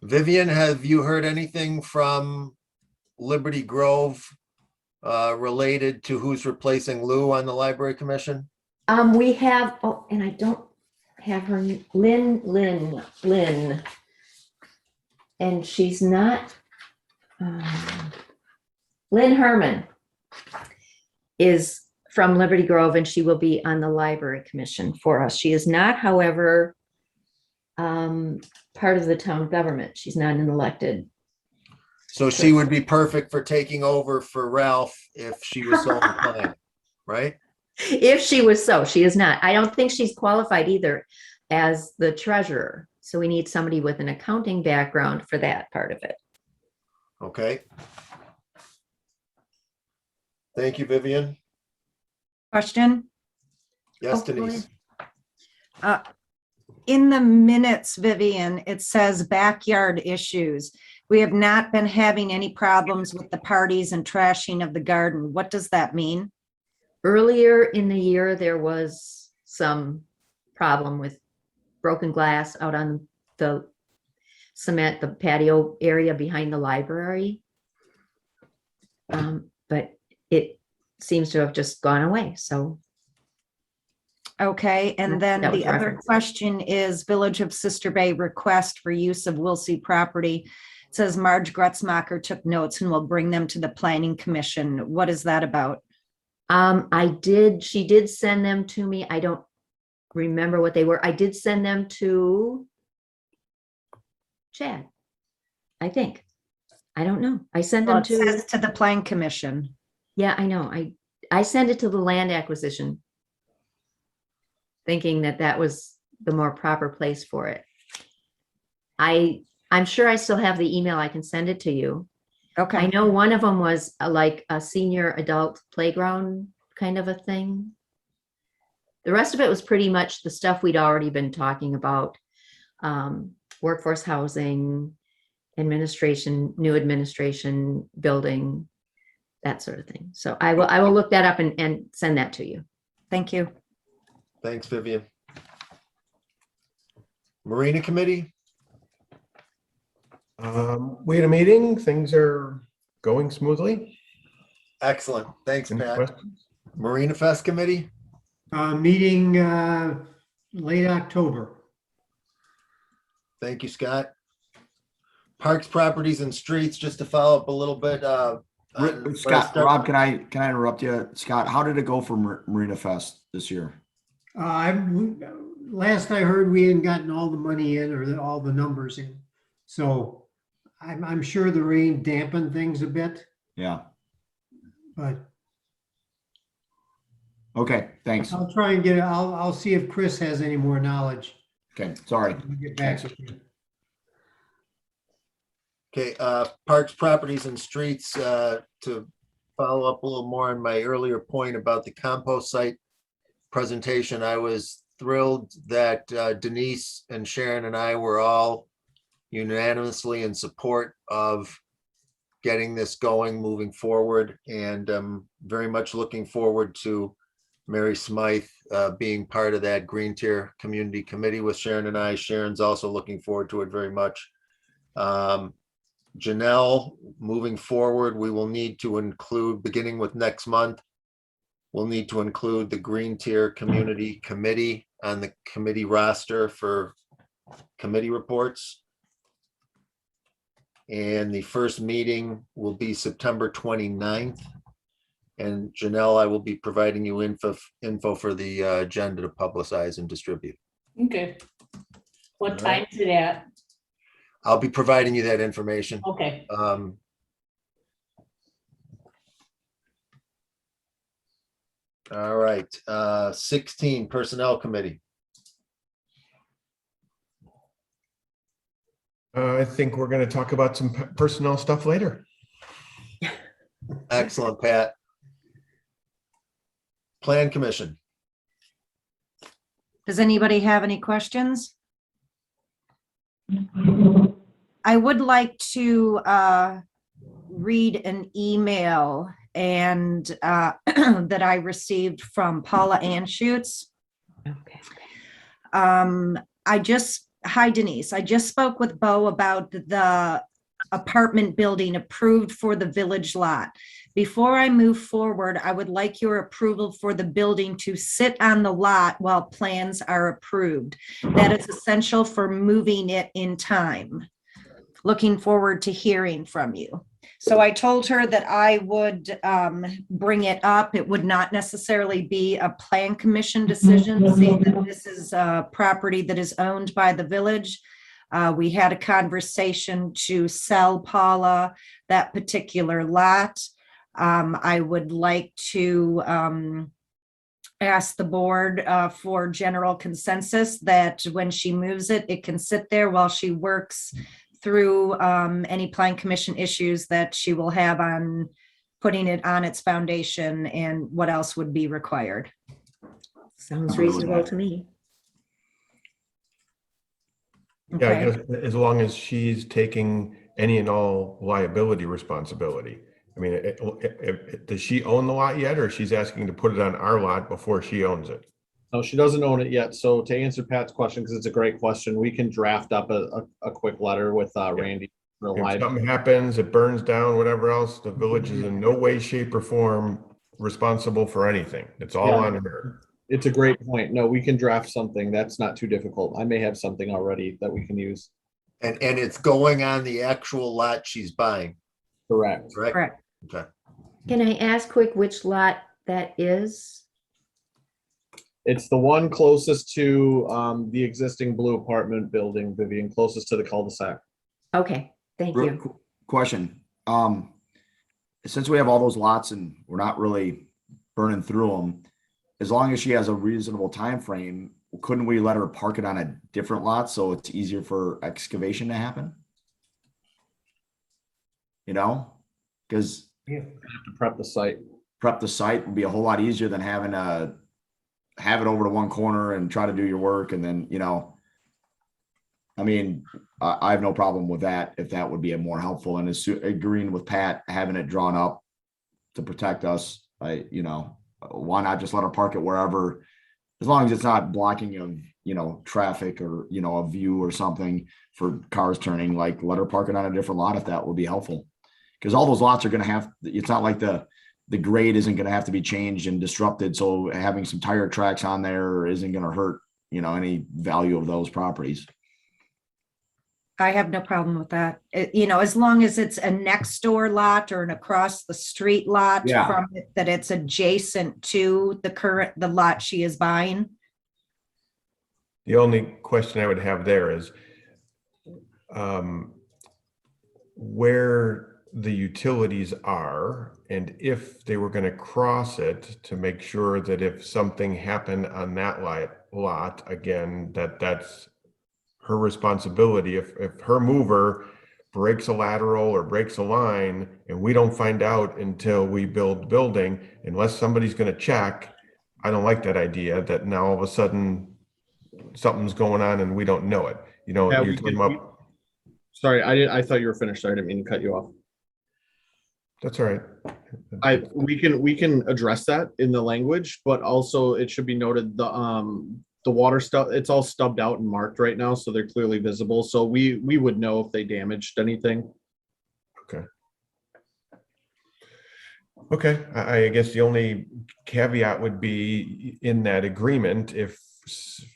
Vivian, have you heard anything from Liberty Grove related to who's replacing Lou on the Library Commission? We have, oh, and I don't have her, Lynn. And she's not, Lynn Herman is from Liberty Grove, and she will be on the Library Commission for us. She is not, however, part of the town government. She's not an elected. So she would be perfect for taking over for Ralph if she was so inclined, right? If she was so, she is not. I don't think she's qualified either as the treasurer. So we need somebody with an accounting background for that part of it. Okay. Thank you, Vivian. Question? Yes, Oh, go Denise. In the minutes, Vivian, it says backyard issues. We have not been having any problems with the parties and trashing of the garden. What does that mean? Earlier in the year, there was some problem with broken glass out on the cement, the patio area behind the library. But it seems to have just gone away, so. Okay, and then That was the other referenced. question is Village of Sister Bay request for use of Wilsey property. It says Marge Gretzmacher took notes and will bring them to the Planning Commission. What is that about? She did send them to me. I don't remember what they were. I did send them to Chad, I think. I don't know. I sent Well, them it to, says to the Plan Commission. yeah, I know. I sent it to the land acquisition, thinking that that was the more proper place for it. I'm sure I still have the email. I can send it to you. I Okay, know one of them was like a senior adult playground kind of a thing. The rest of it was pretty much the stuff we'd already been talking about. Workforce housing, administration, new administration, building, that sort of thing. So I will look that up and send that to you. thank you. Thanks, Vivian. Marina Committee? We had a meeting. Things are going smoothly. Excellent. Thanks, Any Pat. questions? Marina Fest Committee? Meeting late October. Thank you, Scott. Parks, Properties and Streets, just to follow up a little bit. Scott, Rob, can I interrupt you? Scott, how did it go for Marina Fest this year? Last I heard, we hadn't gotten all the money in or all the numbers in. So I'm sure the rain dampened things a bit, Yeah. but Okay, thanks. I'll try and get it. I'll see if Chris has any more knowledge. Okay, sorry. I'll get back Thanks. with you. Okay, Parks, Properties and Streets, to follow up a little more on my earlier point about the compost site presentation, I was thrilled that Denise and Sharon and I were all unanimously in support of getting this going, moving forward, and very much looking forward to Mary Smythe being part of that Green Tier Community Committee with Sharon and I. Sharon's also looking forward to it very much. Janelle, moving forward, we will need to include, beginning with next month, we'll need to include the Green Tier Community Committee on the committee roster for committee reports. And the first meeting will be September 29th. And Janelle, I will be providing you info for the agenda to publicize and distribute. Okay. What All time right. is it at? I'll be providing you that information. Okay. All right, 16, Personnel Committee. I think we're going to talk about some personnel stuff later. Excellent, Pat. Plan Commission. Does anybody have any questions? I would like to read an email and that I received from Paula Anschutz. Okay. Hi Denise, I just spoke with Bo about the apartment building approved for the village lot. Before I move forward, I would like your approval for the building to sit on the lot while plans are approved. That is essential for moving it in time. Looking forward to hearing from you. So I told her that I would bring it up. It would not necessarily be a plan commission decision, seeing that this is a property that is owned by the village. We had a conversation to sell Paula that particular lot. I would like to ask the board for general consensus that when she moves it, it can sit there while she works through any plan commission issues that she will have on putting it on its foundation and what else would be required. Sounds reasonable to me. Yeah, I Okay. guess as long as she's taking any and all liability responsibility. I mean, does she own the lot yet, or she's asking to put it on our lot before she owns it? No, she doesn't own it yet. So to answer Pat's question, because it's a great question, we can draft up a quick letter with Randy. If something happens, it burns down, whatever else, the village is in no way, shape, or form responsible for anything. It's all on her. It's a great point. No, we can draft something. That's not too difficult. I may have something already that we can use. And it's going on the actual lot she's buying, Correct. correct? Correct. Okay. Can I ask quick which lot that is? It's the one closest to the existing blue apartment building, Vivian, closest to the cul-de-sac. Okay, thank you. Question. Since we have all those lots and we're not really burning through them, as long as she has a reasonable time frame, couldn't we let her park it on a different lot so it's easier for excavation to happen? You know, because Have to prep the site. prep the site would be a whole lot easier than having to have it over to one corner and try to do your work. And then, you know, I mean, I have no problem with that if that would be a more helpful, and agreeing with Pat, having it drawn up to protect us. You know, why not just let her park it wherever, as long as it's not blocking of, you know, traffic or, you know, a view or something for cars turning, like let her park it on a different lot if that would be helpful. Because all those lots are going to have, it's not like the grade isn't going to have to be changed and disrupted. So having some tire tracks on there isn't going to hurt, you know, any value of those properties. I have no problem with that. You know, as long as it's a next door lot or an across the street lot Yeah. from it, that it's adjacent to the lot she is buying. The only question I would have there is where the utilities are, and if they were going to cross it, to make sure that if something happened on that lot again, that's her responsibility. If her mover breaks a lateral or breaks a line and we don't find out until we build the building, unless somebody's going to check, I don't like that idea that now all of a sudden something's going on and we don't know it. You know, Yeah, you're talking about. Sorry, I thought you were finished. I didn't mean to cut you off. That's all right. We can address that in the language, but also it should be noted the water stuff, it's all stubbed out and marked right now, so they're clearly visible. So we would know if they damaged anything. Okay, I guess the only caveat would be in that agreement, if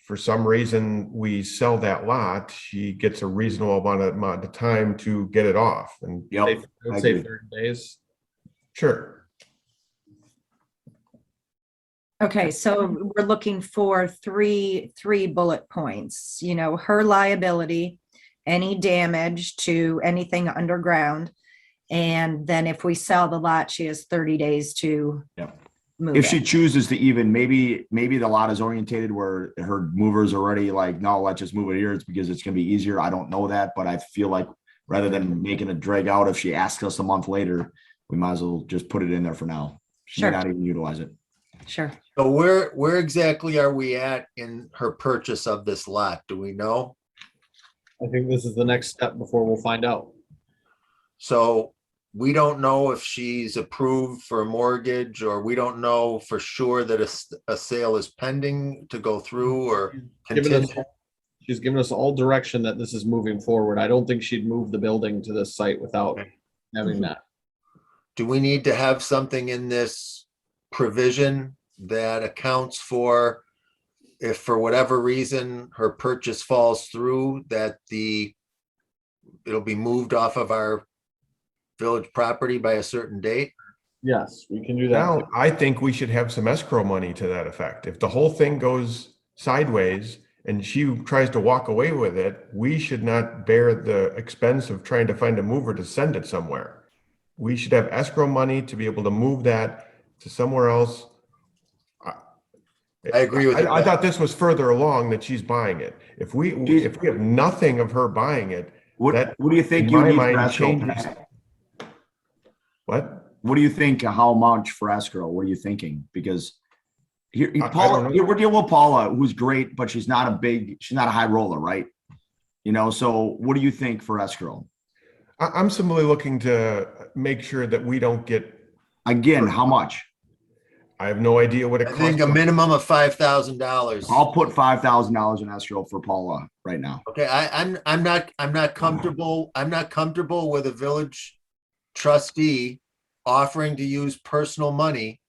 for some reason we sell that lot, she gets a reasonable amount of time to get it off. And Yep, I I would say agree. 30 days. sure, Okay, so we're looking for three bullet points, you know, her liability, any damage to anything underground. And then if we sell the lot, she has 30 days to Yep. move If she it. chooses to even, maybe the lot is orientated where her mover's already like, no, let's just move it here. It's because it's gonna be easier. I don't know that, but I feel like rather than making it drag out, if she asks us a month later, we might as well just put it in there for now. She may Sure. not even utilize it. Sure. So where exactly are we at in her purchase of this lot? Do we know? I think this is the next step before we'll find out. So we don't know if she's approved for a mortgage, or we don't know for sure that a sale is pending to go through or Given us, contingent. she's given us all direction that this is moving forward. I don't think she'd move the building to this site without having that. Do we need to have something in this provision that accounts for if for whatever reason her purchase falls through, that it'll be moved off of our village property by a certain date? Yes, we can do that. now I think we should have some escrow money to that effect. If the whole thing goes sideways and she tries to walk away with it, we should not bear the expense of trying to find a mover to send it somewhere. We should have escrow money to be able to move that to somewhere else. I agree with you. I thought this was further along that she's buying it. If we have nothing of her buying it, What do you think in you my need for mind escrow? changes. What? What do you think, how much for escrow? What are you thinking? Because here, I Paula, don't know. we're dealing with Paula, who's great, but she's not a high roller, right? You know, so what do you think for escrow? I'm simply looking to make sure that we don't get, Again, how much? I have no idea what it I costs. think a minimum of $5,000. I'll put $5,000 in escrow for Paula right now. Okay, I'm not comfortable with a village trustee offering to use personal money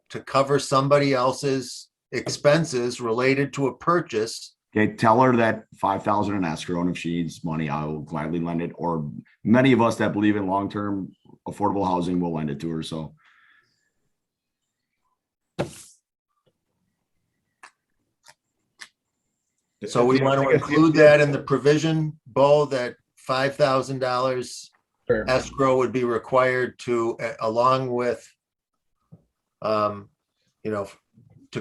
to cover somebody else's expenses related to a purchase. Okay, tell her that 5,000 in escrow, and if she needs money, I will gladly lend it. Or many of us that believe in long-term affordable housing will lend it to her, so. So we want to I guess include that in the provision, Bo, that $5,000 Sure. escrow would be required to, along with, to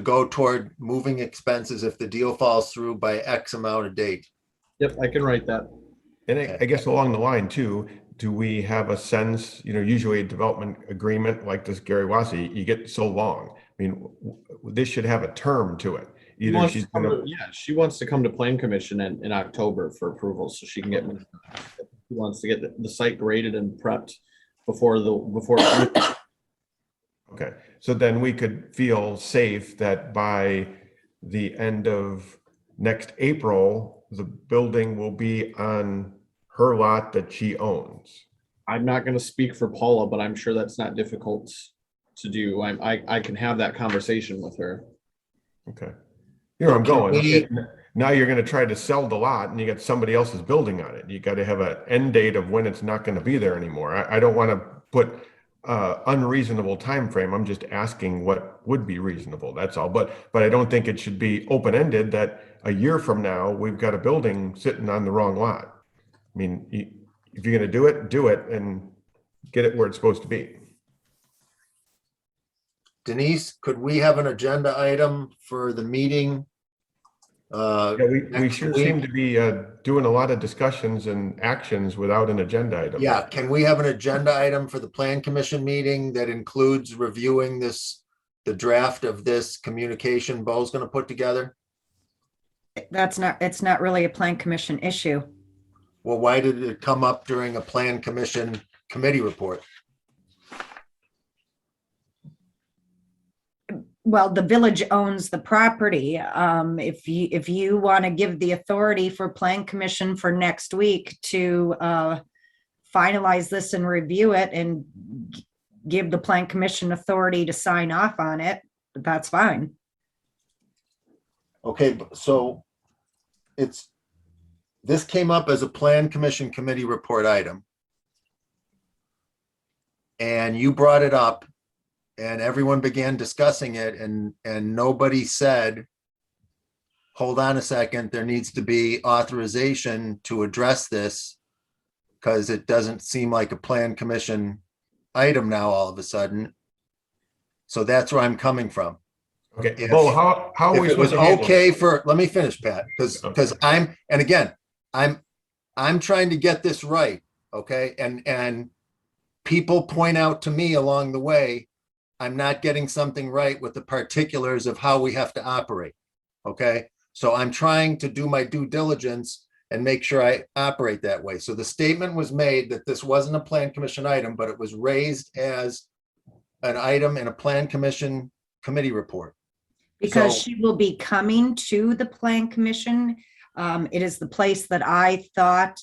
go toward moving expenses if the deal falls through by X amount of date. Yep, I can write that. And I guess along the line too, do we have a sense, usually a development agreement like this Gary Wassey, you get so long. I mean, this should have a term to it. Either she's gonna, She wants to come to Plan Commission in October for approval, so she can get. She wants to get the site graded and prepped before. okay, so then we could feel safe that by the end of next April, the building will be on her lot that she owns. I'm not going to speak for Paula, but I'm sure that's not difficult to do. I can have that conversation with her. Okay. You know where I'm going. we- Now you're going to try to sell the lot and you got somebody else's building on it. You got to have an end date of when it's not going to be there anymore. I don't want to put unreasonable time frame. I'm just asking what would be reasonable. That's all. But I don't think it should be open-ended that a year from now we've got a building sitting on the wrong lot. I mean, if you're going to do it and get it where it's supposed to be. Denise, could we have an agenda item for the meeting? Yeah, we Next sure week. seem to be doing a lot of discussions and actions without an agenda item. Yeah, can we have an agenda item for the Plan Commission meeting that includes reviewing the draft of this communication Bo's gonna put together? It's not really a Plan Commission issue. Well, why did it come up during a Plan Commission committee report? Well, the village owns the property. If you want to give the authority for Plan Commission for next week to finalize this and review it and give the plan commission authority to sign off on it, that's fine. Okay, so this came up as a plan commission committee report item. And you brought it up and everyone began discussing it and nobody said, hold on a second, there needs to be authorization to address this because it doesn't seem like a plan commission item now all of a sudden. So that's where I'm coming from. Okay, If- Bo, how are If we it was supposed to handle okay it? for, let me finish, Pat, because I'm trying to get this right, okay? And people point out to me along the way, I'm not getting something right with the particulars of how we have to operate, okay? So I'm trying to do my due diligence and make sure I operate that way. So the statement was made that this wasn't a plan commission item, but it was raised as an item in a plan commission committee report. Because So- she will be coming to the plan commission. It is the place that I thought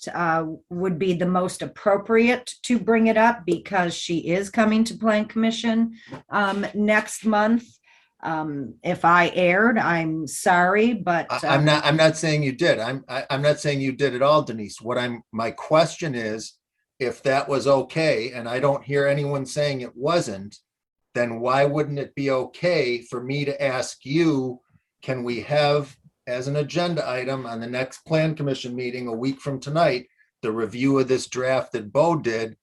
would be the most appropriate to bring it up because she is coming to plan commission next month. If I erred, I'm sorry, but I'm not saying you did. I'm not saying you did at all, Denise. My question is, if that was okay, and I don't hear anyone saying it wasn't, then why wouldn't it be okay for me to ask you, can we have as an agenda item on the next plan commission meeting a week from tonight, the review of this draft that Bo did?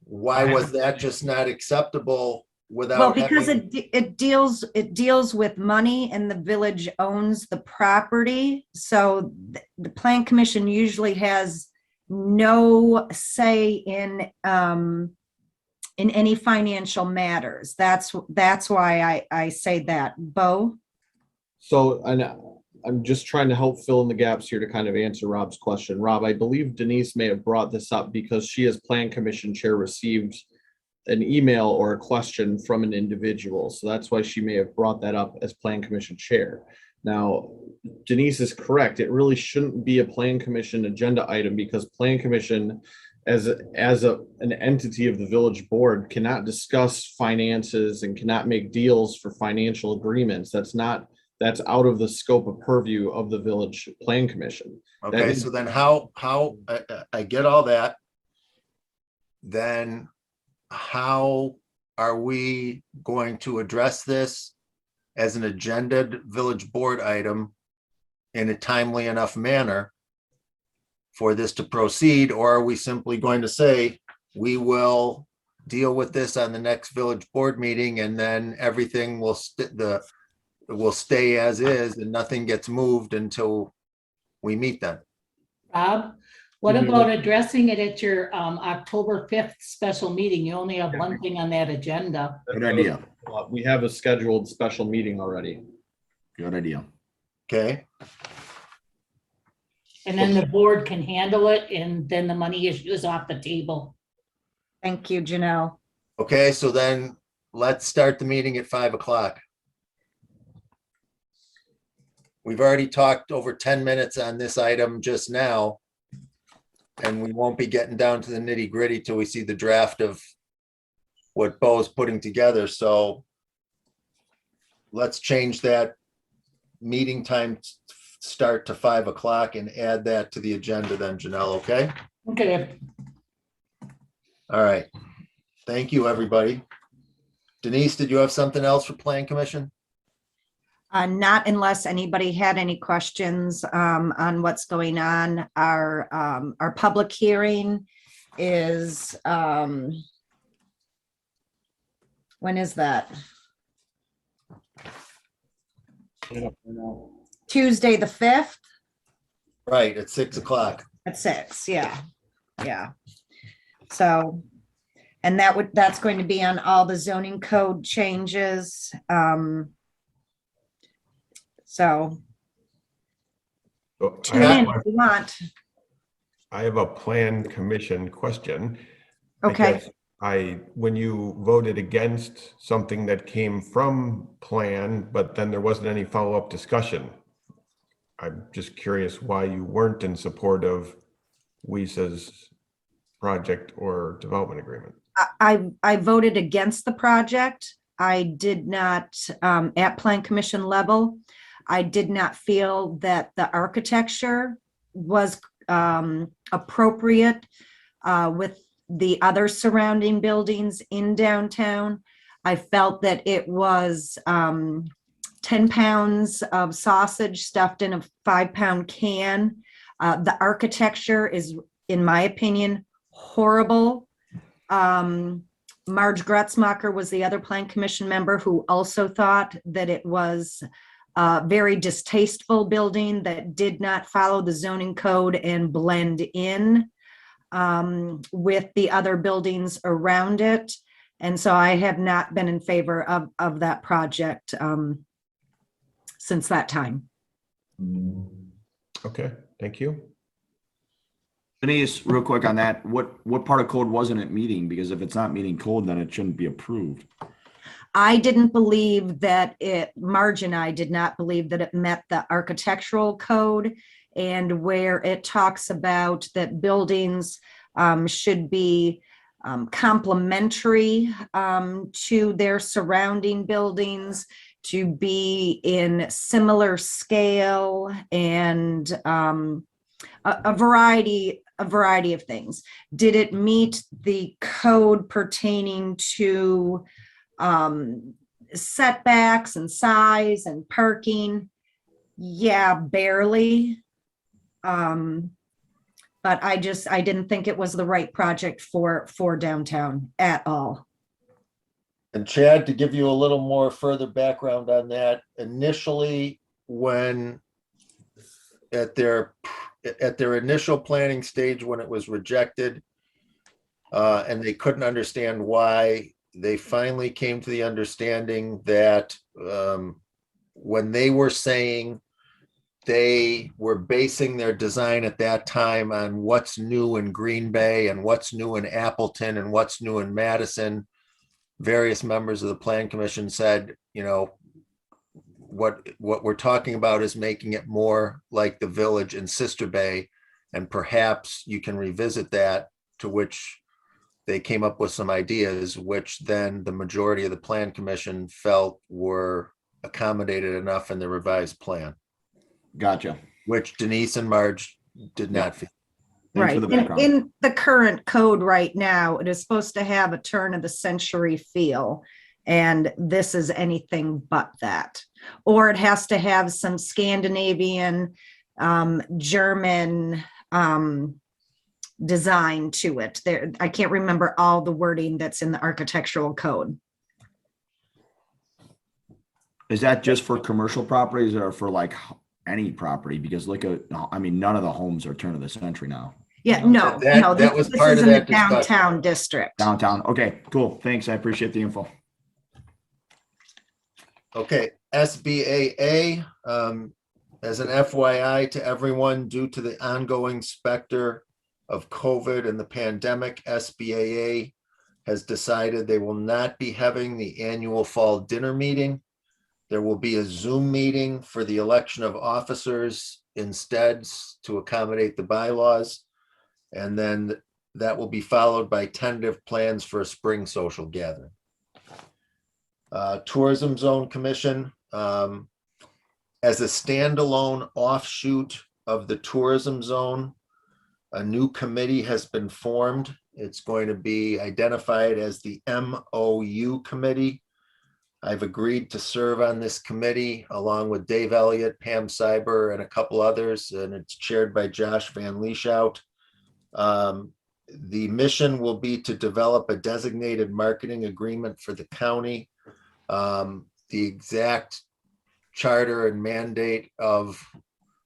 Why was that just not acceptable without? well, because having- it deals with money and the village owns the property. So the plan commission usually has no say in any financial matters. That's why I say that. Bo? So, and I'm just trying to help fill in the gaps here to kind of answer Rob's question. Rob, I believe Denise may have brought this up because she as plan commission chair received an email or a question from an individual. So that's why she may have brought that up as plan commission chair. Now, Denise is correct. It really shouldn't be a plan commission agenda item because plan commission as an entity of the village board cannot discuss finances and cannot make deals for financial agreements. That's out of the scope of purview of the village plan commission. Okay, so then how, I get all that. Then how are we going to address this as an agenda village board item in a timely enough manner for this to proceed? Or are we simply going to say, we will deal with this on the next village board meeting and then everything will stay as is and nothing gets moved until we meet then? Rob, what Mhm. about addressing it at your October 5th special meeting? You only have one thing on that agenda. Good idea. We have a scheduled special meeting already. Good idea. Okay, And then the board can handle it and then the money is off the table. Thank you, Janelle. okay, so then let's start the meeting at 5 o'clock. We've already talked over 10 minutes on this item just now. And we won't be getting down to the nitty gritty till we see the draft of what Bo's putting together, so let's change that meeting time start to 5 o'clock and add that to the agenda then, Janelle, okay? Okay, All right. Thank you, everybody. Denise, did you have something else for Plan Commission? Not unless anybody had any questions on what's going on. Our public hearing is, when is that? Tuesday, the 5th Right, at 6 o'clock. at 6, yeah, yeah. So, and that's going to be on all the zoning code changes. So So tune in if you want. I have a plan commission question. I Okay. guess when you voted against something that came from plan, but then there wasn't any follow-up discussion. I'm just curious why you weren't in support of Lisa's project or development agreement. I voted against the project. I did not, at Plan Commission level, I did not feel that the architecture was appropriate with the other surrounding buildings in downtown. I felt that it was 10 pounds of sausage stuffed in a 5-pound can. The architecture is, in my opinion, horrible. Marge Gretzmacher was the other Plan Commission member who also thought that it was a very distasteful building that did not follow the zoning code and blend in with the other buildings around it. And so I have not been in favor of that project since that time. Okay, thank you. Denise, real quick on that, what part of code wasn't it meeting? Because if it's not meeting code, then it shouldn't be approved. I didn't believe that Marge and I did not believe that it met the architectural code, and where it talks about that buildings should be complementary to their surrounding buildings, to be in similar scale, and a variety of things. Did it meet the code pertaining to setbacks and size and parking? Yeah, barely. But I didn't think it was the right project for downtown at all. And Chad, to give you a little more further background on that, initially, when at their initial planning stage, when it was rejected, and they couldn't understand why, they finally came to the understanding that when they were saying they were basing their design at that time on what's new in Green Bay and what's new in Appleton and what's new in Madison, various members of the Plan Commission said, you know, what we're talking about is making it more like the Village in Sister Bay, and perhaps you can revisit that, to which they came up with some ideas, which then the majority of the Plan Commission felt were accommodated enough in the revised plan. Gotcha. Which Denise and Marge did not feel. Thanks for the background. In the current code right now, it is supposed to have a turn of the century feel, and this is anything but that. Or it has to have some Scandinavian, German design to it. There, I can't remember all the wording that's in the architectural code. Is that just for commercial properties or for like any property? Because look at, I mean, none of the homes are turn of the century now. Yeah, No. no, That was this part is of in the that discussion. downtown district. Downtown. Okay, cool. Thanks. I appreciate the info. Okay, SBAA, as an FYI to everyone, due to the ongoing specter of COVID and the pandemic, SBAA has decided they will not be having the annual fall dinner meeting. There will be a Zoom meeting for the election of officers instead to accommodate the bylaws. And then that will be followed by tentative plans for a spring social gathering. Tourism Zone Commission, as a standalone offshoot of the tourism zone, a new committee has been formed. It's going to be identified as the MOU committee. I've agreed to serve on this committee along with Dave Elliott, Pam Cyber, and a couple others, and it's chaired by Josh Van Lieshout. The mission will be to develop a designated marketing agreement for the county. The exact charter and mandate of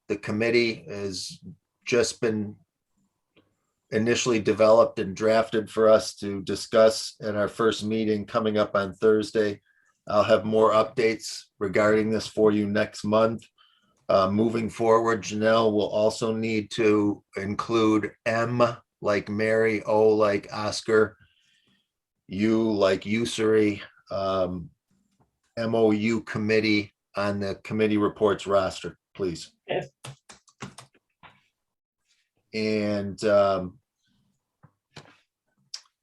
the committee has just been initially developed and drafted for us to discuss in our first meeting coming up on Thursday. I'll have more updates regarding this for you next month. Moving forward, Janelle will also need to include M like Mary, O like Oscar, U like usury, MOU committee on the committee reports roster, please. Yes. And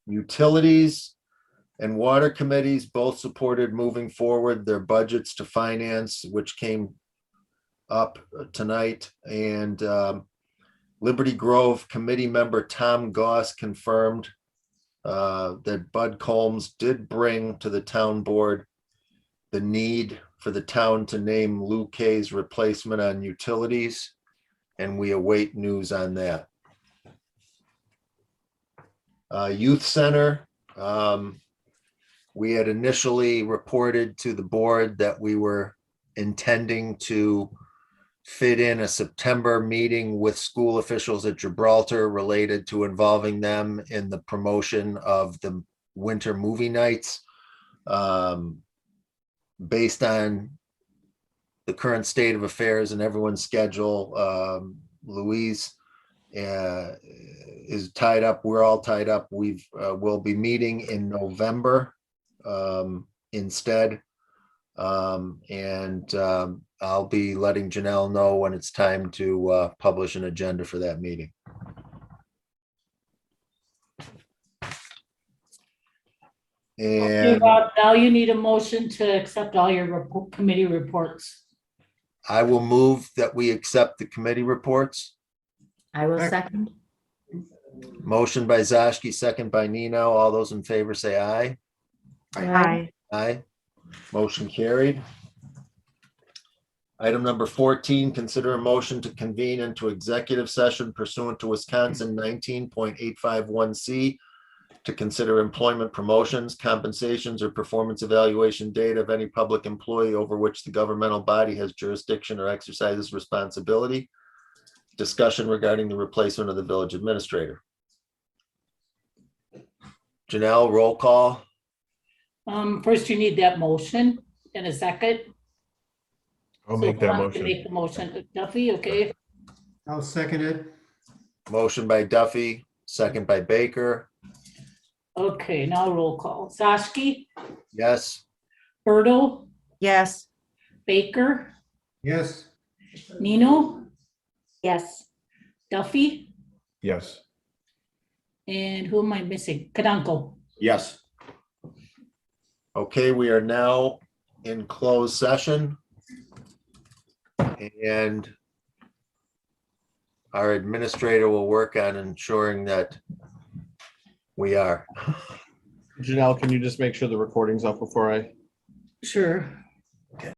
Utilities and water committees both supported moving forward their budgets to finance, which came up tonight. And Liberty Grove committee member Tom Goss confirmed that Bud Combs did bring to the town board the need for the town to name Lou Kay's replacement on utilities, and we await news on that. Youth Center, we had initially reported to the board that we were intending to fit in a September meeting with school officials at Gibraltar related to involving them in the promotion of the winter movie nights. Based on the current state of affairs and everyone's schedule, Louise is tied up. We're all tied up. We'll be meeting in November instead. I'll be letting Janelle know when it's time to publish an agenda for that meeting. Okay, And Rob, now you need a motion to accept all your committee reports. I will move that we accept the committee reports. I will second. Motion by Zashki, second by Nino. All those in favor say aye. Aye. Aye. Motion carried. Item number 14, consider a motion to convene into executive session pursuant to Wisconsin 19.851C to consider employment promotions, compensations, or performance evaluation data of any public employee over which the governmental body has jurisdiction or exercises responsibility. Discussion regarding the replacement of the village administrator. Janelle, roll call. First you need that motion in a second. I'll So make that Ron can motion. Make the motion. Duffy, okay? I'll second it. Motion by Duffy, second by Baker. Okay, now roll call. Zashki, Yes. Berto, Yes. Baker, Yes. Nino, Yes. Duffy, Yes. and who am I missing? Kadanko. Yes. Okay, we are now in closed session. And our administrator will work on ensuring that we are. Janelle, can you just make sure the recording's up before I? Sure.